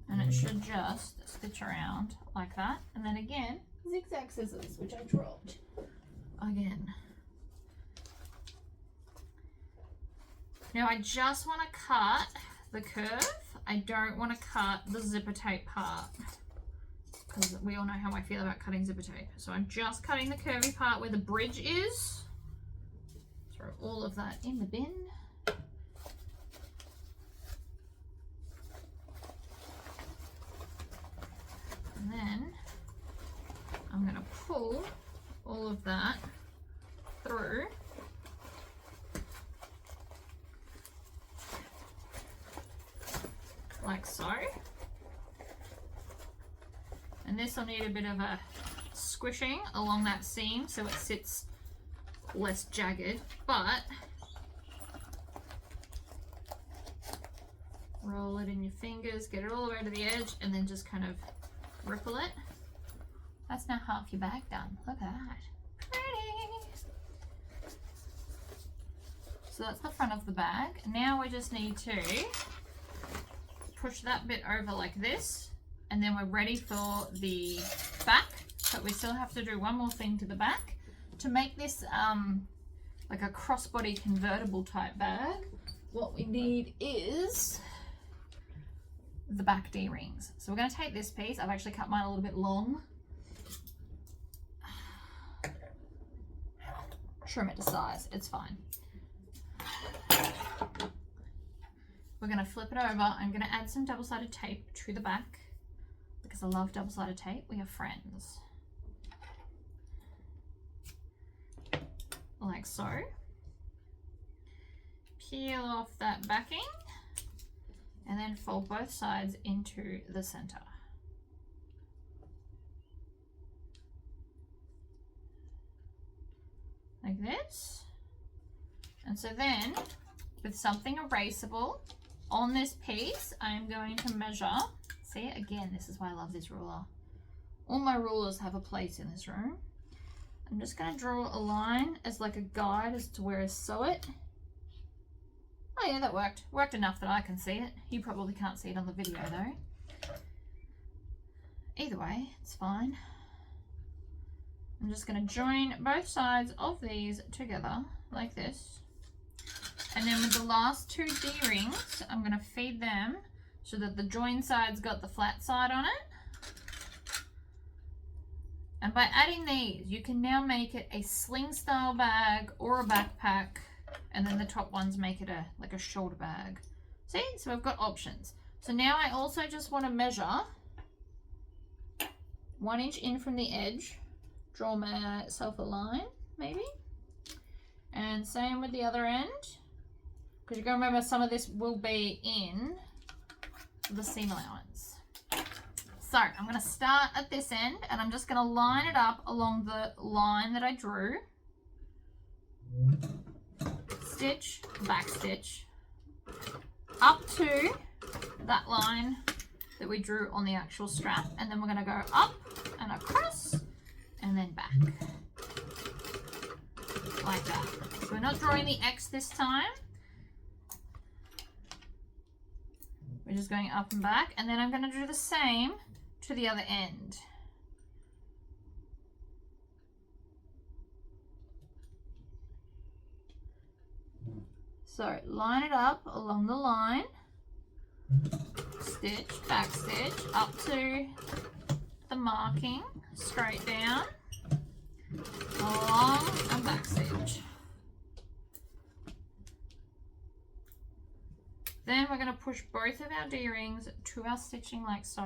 And it should just stitch around like that. And then again, zigzag scissors, which I dropped again. Now I just want to cut the curve. I don't want to cut the zipper tape part because we all know how I feel about cutting zipper tape. So I'm just cutting the curvy part where the bridge is. Throw all of that in the bin. And then I'm going to pull all of that through. Like so. And this will need a bit of a squishing along that seam so it sits less jagged, but roll it in your fingers, get it all the way to the edge, and then just kind of ripple it. That's now half your bag done. Look at that. Pretty. So that's the front of the bag. Now we just need to push that bit over like this, and then we're ready for the back, but we still have to do one more thing to the back to make this like a crossbody convertible type bag. What we need is the back D-rings. So we're going to take this piece. I've actually cut mine a little bit long. Trim it to size, it's fine. We're going to flip it over. I'm going to add some double-sided tape to the back because I love double-sided tape. We are friends. Like so. Peel off that backing and then fold both sides into the center. Like this. And so then, with something erasable, on this piece, I'm going to measure. See, again, this is why I love this ruler. All my rulers have a place in this room. I'm just going to draw a line as like a guide as to where to sew it. Oh yeah, that worked. Worked enough that I can see it. You probably can't see it on the video though. Either way, it's fine. I'm just going to join both sides of these together like this. And then with the last two D-rings, I'm going to feed them so that the join side's got the flat side on it. And by adding these, you can now make it a sling style bag or a backpack. And then the top ones make it like a shoulder bag. See? So we've got options. So now I also just want to measure 1 inch in from the edge. Draw myself a line, maybe. And same with the other end. Because you've got to remember some of this will be in the seam allowance. So I'm going to start at this end and I'm just going to line it up along the line that I drew. Stitch, back stitch, up to that line that we drew on the actual strap. And then we're going to go up and across and then back. Like that. So we're not drawing the X this time. We're just going up and back, and then I'm going to do the same to the other end. So line it up along the line, stitch, back stitch, up to the marking, straight down, along and back stitch. Then we're going to push both of our D-rings to our stitching like so.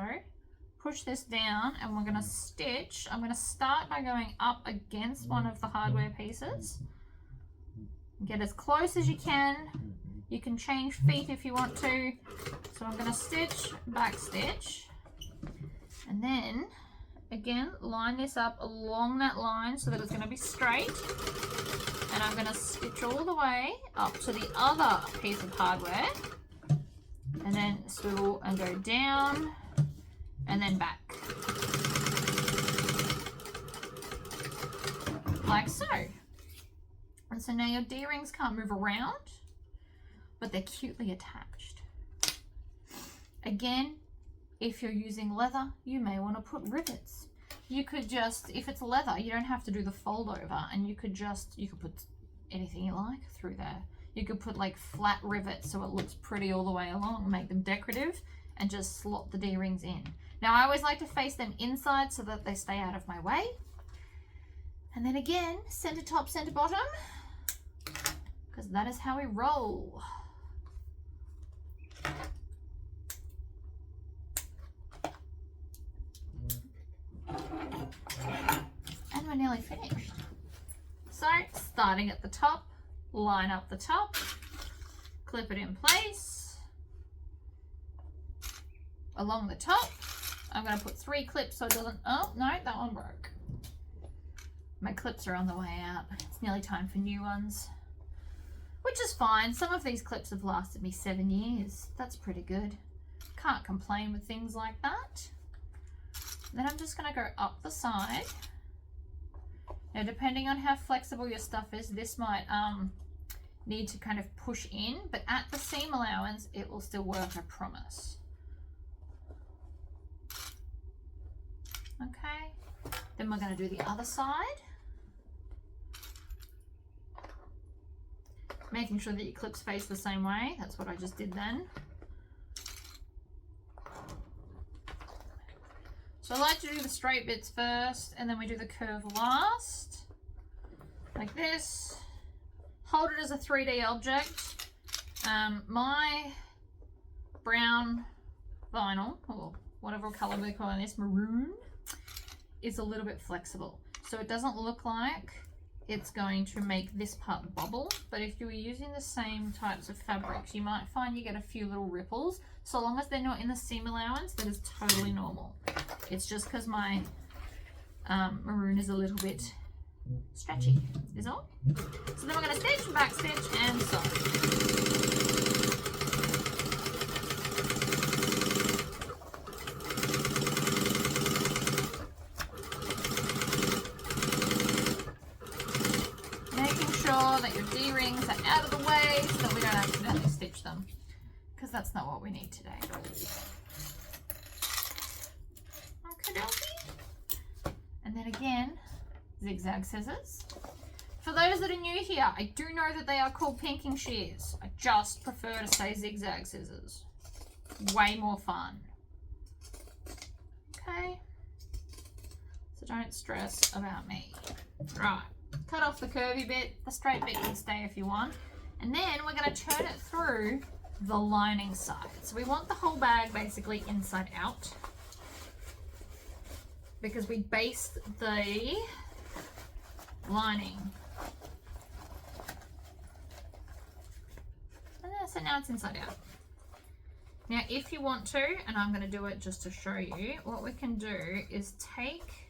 Push this down and we're going to stitch. I'm going to start by going up against one of the hardware pieces. Get as close as you can. You can change feet if you want to. So I'm going to stitch, back stitch, and then again line this up along that line so that it's going to be straight. And I'm going to stitch all the way up to the other piece of hardware, and then swivel and go down and then back, like so. And so now your D-rings can't move around, but they're cutely attached. Again, if you're using leather, you may want to put rivets. You could just, if it's leather, you don't have to do the fold over, and you could put anything you like through there. You could put like flat rivets so it looks pretty all the way along, make them decorative, and just slot the D-rings in. Now I always like to face them inside so that they stay out of my way. And then again, center top, center bottom, because that is how we roll. And we're nearly finished. So starting at the top, line up the top, clip it in place. Along the top, I'm going to put 3 clips so it doesn't, oh no, that one broke. My clips are on the way out. It's nearly time for new ones, which is fine. Some of these clips have lasted me 7 years. That's pretty good. Can't complain with things like that. Then I'm just going to go up the side. Now, depending on how flexible your stuff is, this might need to kind of push in, but at the seam allowance, it will still work, I promise. Okay, then we're going to do the other side. Making sure that your clips face the same way. That's what I just did then. So I like to do the straight bits first, and then we do the curve last, like this. Hold it as a 3D object. My brown vinyl, or whatever color we're calling this, maroon, is a little bit flexible. So it doesn't look like it's going to make this part bubble, but if you were using the same types of fabrics, you might find you get a few little ripples. So long as they're not in the seam allowance, that is totally normal. It's just because my maroon is a little bit stretchy, is all. So then we're going to stitch, back stitch, and sew. That your D-rings are out of the way so that we don't accidentally stitch them, because that's not what we need today. Okay, dokie. And then again, zigzag scissors. For those that are new here, I do know that they are called pinking shears. I just prefer to say zigzag scissors. Way more fun. Okay. So don't stress about me. Right. Cut off the curvy bit, the straight bit can stay if you want. And then we're going to turn it through the lining side. So we want the whole bag basically inside out, because we based the lining. And so now it's inside out. Now if you want to, and I'm going to do it just to show you, what we can do is take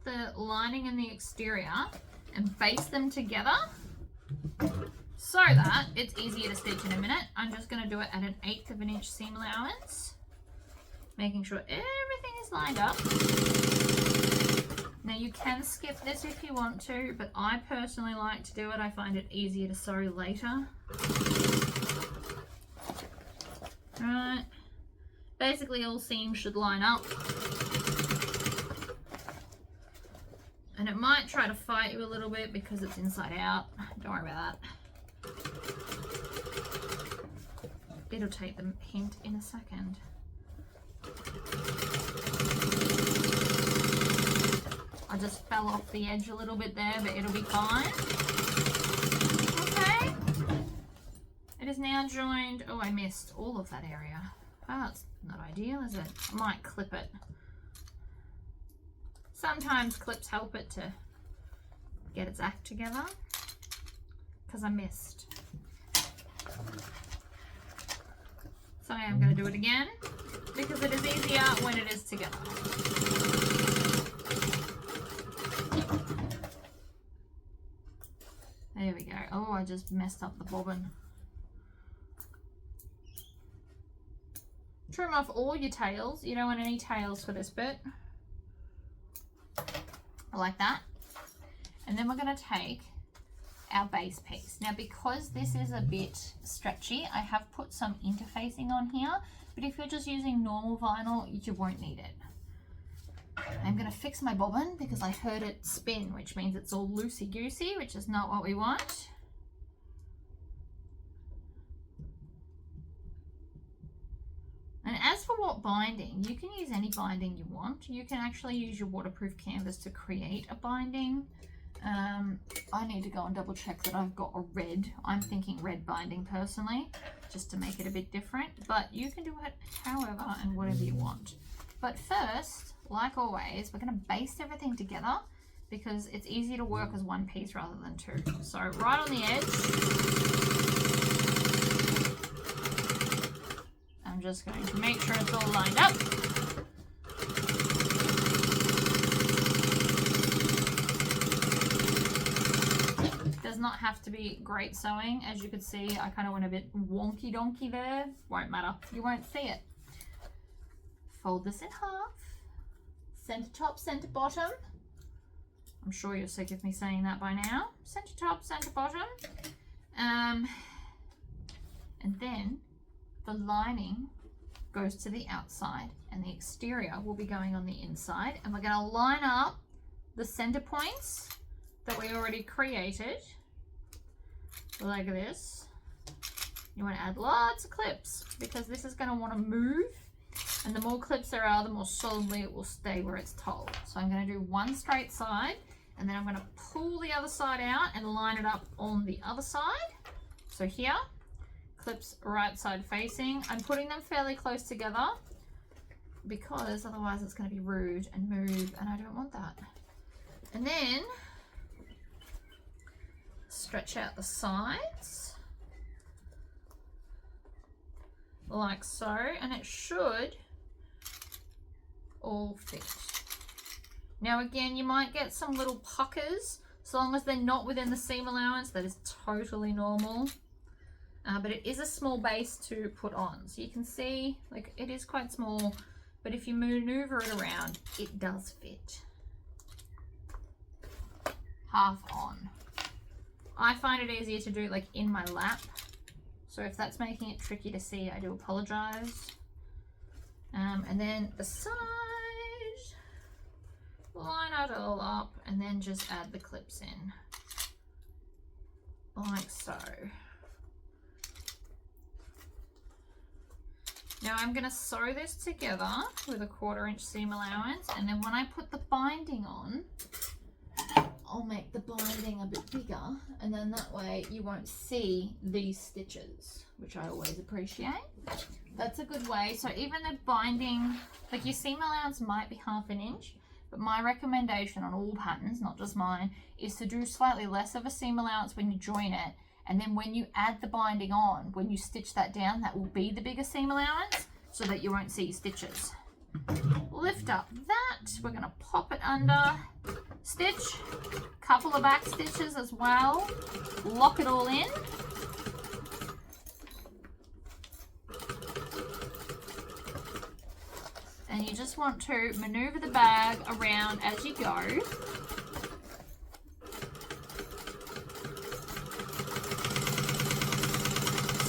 the lining and the exterior and baste them together so that it's easier to stitch in a minute. I'm just going to do it at 1/8 of an inch seam allowance, making sure everything is lined up. Now you can skip this if you want to, but I personally like to do it. I find it easier to sew later. Right. Basically all seams should line up. And it might try to fight you a little bit because it's inside out. Don't worry about that. It'll take the hint in a second. I just fell off the edge a little bit there, but it'll be fine. Okay. It is now joined. Oh, I missed all of that area. Oh, that's not ideal, is it? I might clip it. Sometimes clips help it to get its act together, because I missed. So I am going to do it again, because it is easier when it is together. There we go. Oh, I just messed up the bobbin. Trim off all your tails. You don't want any tails for this bit. Like that. And then we're going to take our base piece. Now, because this is a bit stretchy, I have put some interfacing on here, but if you're just using normal vinyl, you won't need it. I'm going to fix my bobbin because I heard it spin, which means it's all loosey-goosey, which is not what we want. And as for what binding, you can use any binding you want. You can actually use your waterproof canvas to create a binding. I need to go and double check that I've got a red. I'm thinking red binding personally, just to make it a bit different. But you can do it however and whatever you want. But first, like always, we're going to baste everything together because it's easier to work as one piece rather than two. So right on the edge, I'm just going to make sure it's all lined up. It does not have to be great sewing. As you can see, I kind of went a bit wonky donkey there. Won't matter. You won't see it. Fold this in half. Center top, center bottom. I'm sure you're sick of me saying that by now. Center top, center bottom. And then the lining goes to the outside and the exterior will be going on the inside. And we're going to line up the center points that we already created like this. You want to add lots of clips because this is going to want to move. And the more clips there are, the more solidly it will stay where it's told. So I'm going to do one straight side and then I'm going to pull the other side out and line it up on the other side. So here, clips right side facing. I'm putting them fairly close together because otherwise it's going to be rude and move and I don't want that. And then stretch out the sides like so, and it should all fit. Now again, you might get some little puckers, so long as they're not within the seam allowance. That is totally normal, but it is a small base to put on, so you can see like it is quite small, but if you maneuver it around, it does fit. Half on. I find it easier to do like in my lap, so if that's making it tricky to see, I do apologize. And then the side, line it all up and then just add the clips in like so. Now I'm going to sew this together with a 1/4 inch seam allowance, and then when I put the binding on, I'll make the binding a bit bigger, and then that way you won't see these stitches, which I always appreciate. That's a good way. So even the binding, like your seam allowance might be 1/2 inch, but my recommendation on all patterns, not just mine, is to do slightly less of a seam allowance when you join it, and then when you add the binding on, when you stitch that down, that will be the bigger seam allowance so that you won't see stitches. Lift up that, we're going to pop it under, stitch, couple of back stitches as well, lock it all in. And you just want to maneuver the bag around as you go.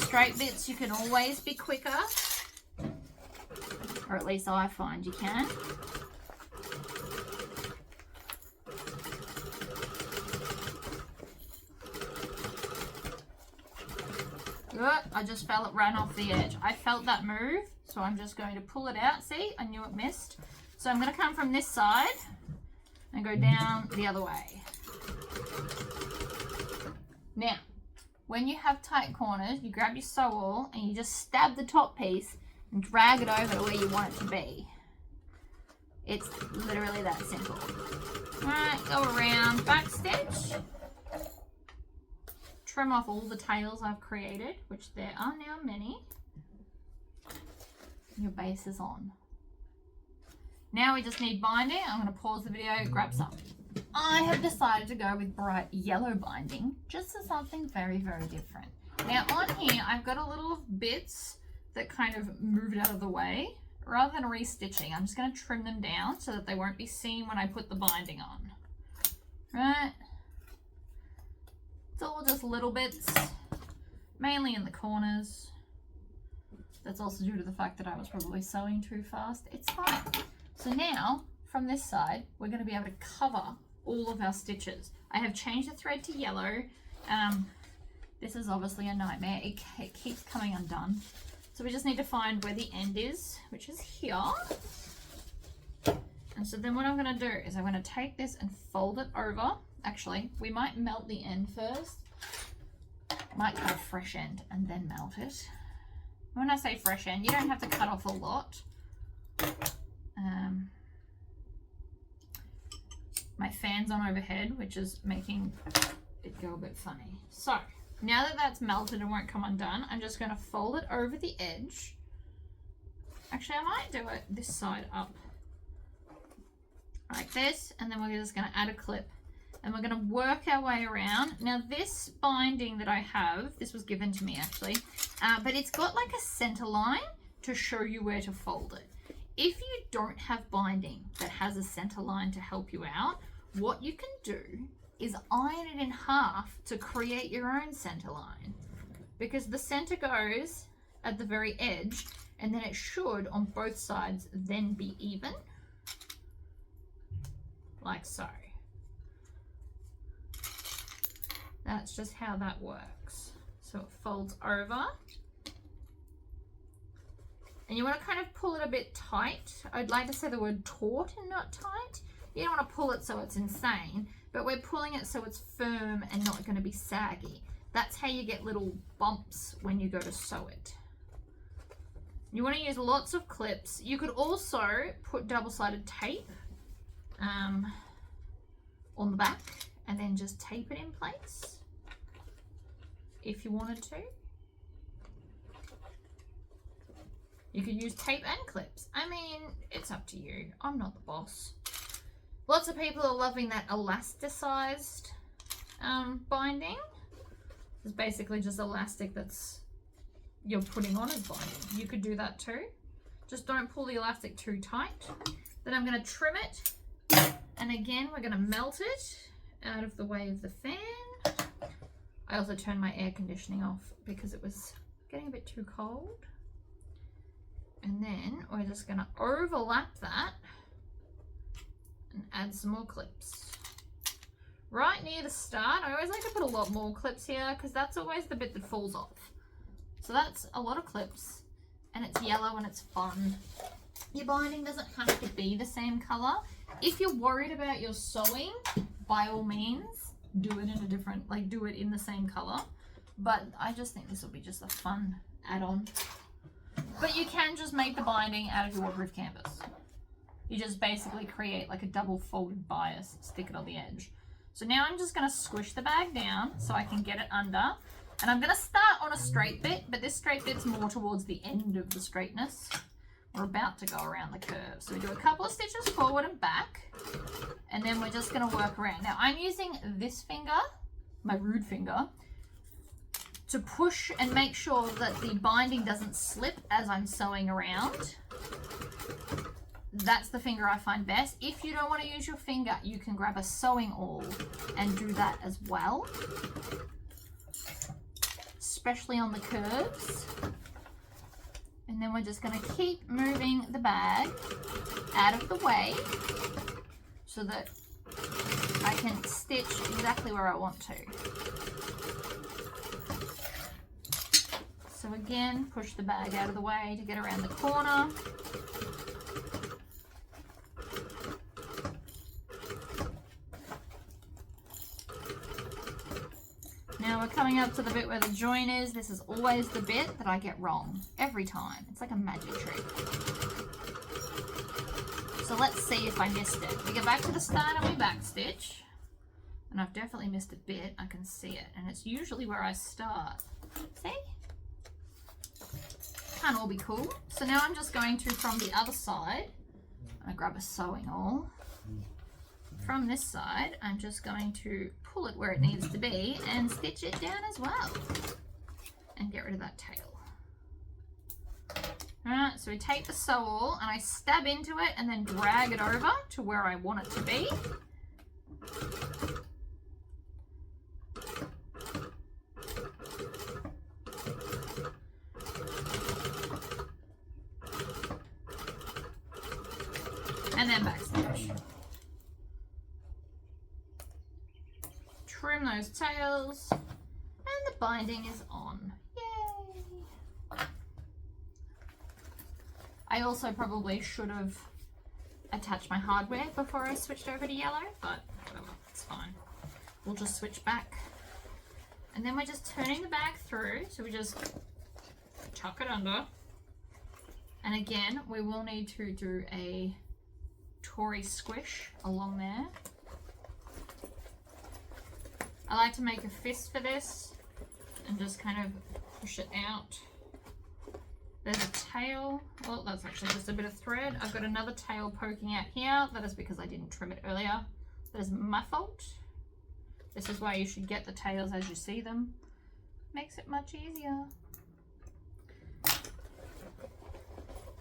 Straight bits, you can always be quicker, or at least I find you can. I just felt it run off the edge. I felt that move, so I'm just going to pull it out. See, I knew it missed. So I'm going to come from this side and go down the other way. Now, when you have tight corners, you grab your sew awl and you just stab the top piece and drag it over to where you want it to be. It's literally that simple. All right, go around, back stitch. Trim off all the tails I've created, which there are now many. Your base is on. Now we just need binding. I'm going to pause the video, grab some. I have decided to go with bright yellow binding, just for something very, very different. Now on here, I've got a little bits that kind of moved out of the way. Rather than restitching, I'm just going to trim them down so that they won't be seen when I put the binding on. Right? It's all just little bits, mainly in the corners. That's also due to the fact that I was probably sewing too fast. It's fine. So now, from this side, we're going to be able to cover all of our stitches. I have changed the thread to yellow. This is obviously a nightmare. It keeps coming undone. So we just need to find where the end is, which is here. And so then what I'm going to do is I'm going to take this and fold it over. Actually, we might melt the end first. Might cut a fresh end and then melt it. When I say fresh end, you don't have to cut off a lot. My fan's on overhead, which is making it go a bit funny. So, now that that's melted and won't come undone, I'm just going to fold it over the edge. Actually, I might do it this side up. Like this, and then we're just going to add a clip. And we're going to work our way around. Now this binding that I have, this was given to me actually, but it's got like a center line to show you where to fold it. If you don't have binding that has a center line to help you out, what you can do is iron it in half to create your own center line. Because the center goes at the very edge, and then it should on both sides then be even. Like so. That's just how that works. So it folds over. And you want to kind of pull it a bit tight. I'd like to say the word taut and not tight. You don't want to pull it so it's insane, but we're pulling it so it's firm and not going to be saggy. That's how you get little bumps when you go to sew it. You want to use lots of clips. You could also put double-sided tape on the back and then just tape it in place if you wanted to. You could use tape and clips. I mean, it's up to you. I'm not the boss. Lots of people are loving that elasticized binding. It's basically just elastic that's you're putting on as binding. You could do that too. Just don't pull the elastic too tight. Then I'm going to trim it. And again, we're going to melt it out of the way of the fan. I also turned my air conditioning off because it was getting a bit too cold. And then we're just going to overlap that and add some more clips. Right near the start, I always like to put a lot more clips here because that's always the bit that falls off. So that's a lot of clips and it's yellow and it's fun. Your binding doesn't have to be the same color. If you're worried about your sewing, by all means, do it in a different, like do it in the same color. But I just think this will be just a fun add-on. But you can just make the binding out of your waterproof canvas. You just basically create like a double folded bias, stick it on the edge. So now I'm just going to squish the bag down so I can get it under. And I'm going to start on a straight bit, but this straight bit's more towards the end of the straightness. We're about to go around the curve. So we do a couple of stitches forward and back, and then we're just going to work around. Now I'm using this finger, my rude finger, to push and make sure that the binding doesn't slip as I'm sewing around. that's the finger I find best. If you don't want to use your finger, you can grab a sewing awl and do that as well, especially on the curves. And then we're just going to keep moving the bag out of the way so that I can stitch exactly where I want to. So again, push the bag out of the way to get around the corner. Now we're coming up to the bit where the join is. This is always the bit that I get wrong every time. It's like a magic trick. So let's see if I missed it. We get back to the start of my back stitch, and I've definitely missed a bit. I can see it, and it's usually where I start. See? Can't all be cool. So now I'm just going to, from the other side, I grab a sewing awl. From this side, I'm just going to pull it where it needs to be and stitch it down as well. And get rid of that tail. Alright, so we take the sew awl and I stab into it and then drag it over to where I want it to be. And then backstitch. Trim those tails, and the binding is on. Yay! I also probably should have attached my hardware before I switched over to yellow, but whatever, it's fine. We'll just switch back. And then we're just turning the bag through, so we just tuck it under. And again, we will need to do a Tory squish along there. I like to make a fist for this and just kind of push it out. There's a tail. Well, that's actually just a bit of thread. I've got another tail poking out here. That is because I didn't trim it earlier. That is my fault. This is why you should get the tails as you see them. Makes it much easier.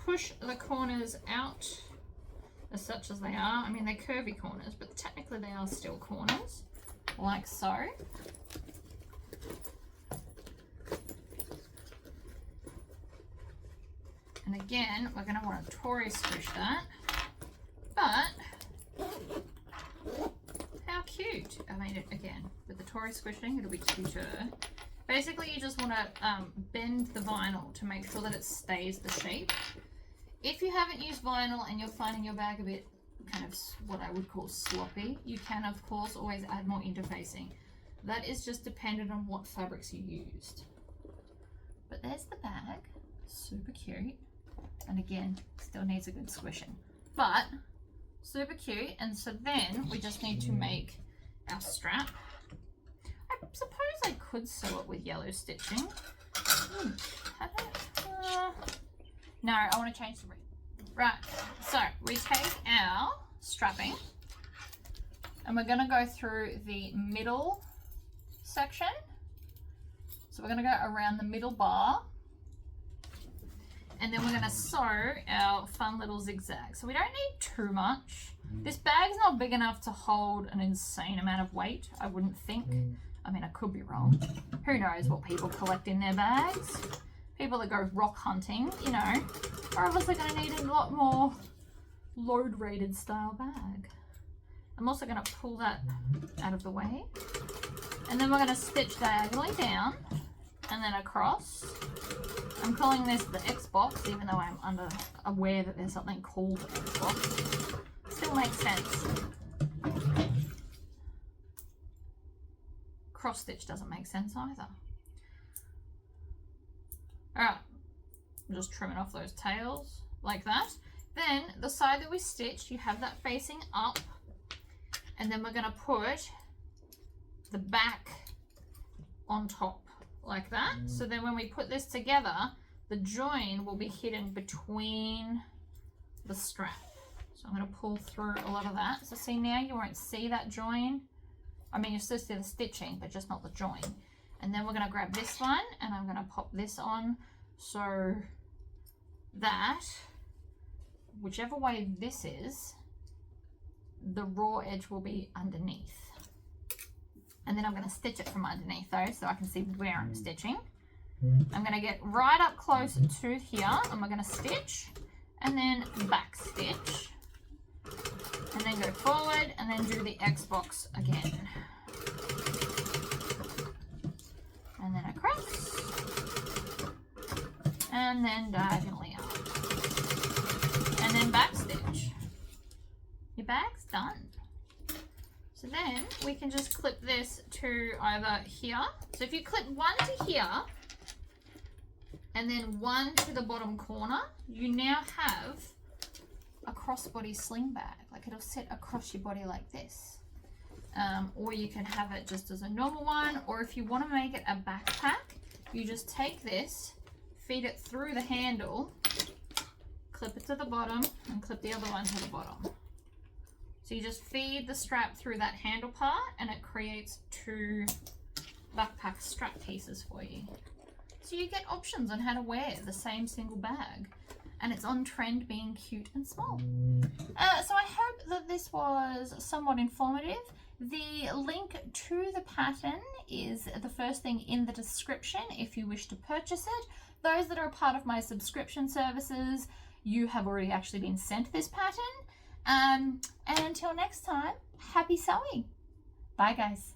Push the corners out as such as they are. I mean, they're curvy corners, but technically they are still corners, like so. And again, we're going to want to Tory squish that, but how cute. I mean, again, with the Tory squishing, it'll be cuter. Basically, you just want to bend the vinyl to make sure that it stays the shape. If you haven't used vinyl and you're finding your bag a bit kind of what I would call sloppy, you can of course always add more interfacing. That is just dependent on what fabrics you used. But there's the bag, super cute. And again, still needs a good squishing, but super cute. And so then we just need to make our strap. I suppose I could sew it with yellow stitching. No, I want to change the right. So we take our strapping and we're going to go through the middle section. So we're going to go around the middle bar, and then we're going to sew our fun little zigzag. So we don't need too much. This bag's not big enough to hold an insane amount of weight, I wouldn't think. I mean, I could be wrong. Who knows what people collect in their bags? People that go rock hunting, you know, are obviously going to need a lot more load rated style bag. I'm also going to pull that out of the way. And then we're going to stitch diagonally down and then across. I'm calling this the X box, even though I'm aware that there's something called the X box. Still makes sense. Cross stitch doesn't make sense either. Alright, I'm just trimming off those tails like that. Then the side that we stitched, you have that facing up, and then we're going to put the back on top like that. So then when we put this together, the join will be hidden between the strap. So I'm going to pull through a lot of that. So see, now you won't see that join. I mean, you still see the stitching, but just not the join. And then we're going to grab this one and I'm going to pop this on so that whichever way this is, the raw edge will be underneath. And then I'm going to stitch it from underneath though, so I can see where I'm stitching. I'm going to get right up close to here, and we're going to stitch, and then back stitch, and then go forward, and then do the X box again. And then across, and then diagonally up, and then back stitch. Your bag's done. So then we can just clip this to either here. So if you clip one to here and then one to the bottom corner, you now have a crossbody sling bag. Like, it'll sit across your body like this. Or you can have it just as a normal one, or if you want to make it a backpack, you just take this, feed it through the handle, clip it to the bottom, and clip the other one to the bottom. So you just feed the strap through that handle part, and it creates two backpack strap pieces for you. So you get options on how to wear the same single bag, and it's on trend being cute and small. So I hope that this was somewhat informative. The link to the pattern is the first thing in the description if you wish to purchase it. Those that are a part of my subscription services, you have already actually been sent this pattern. And until next time, happy sewing. Bye, guys.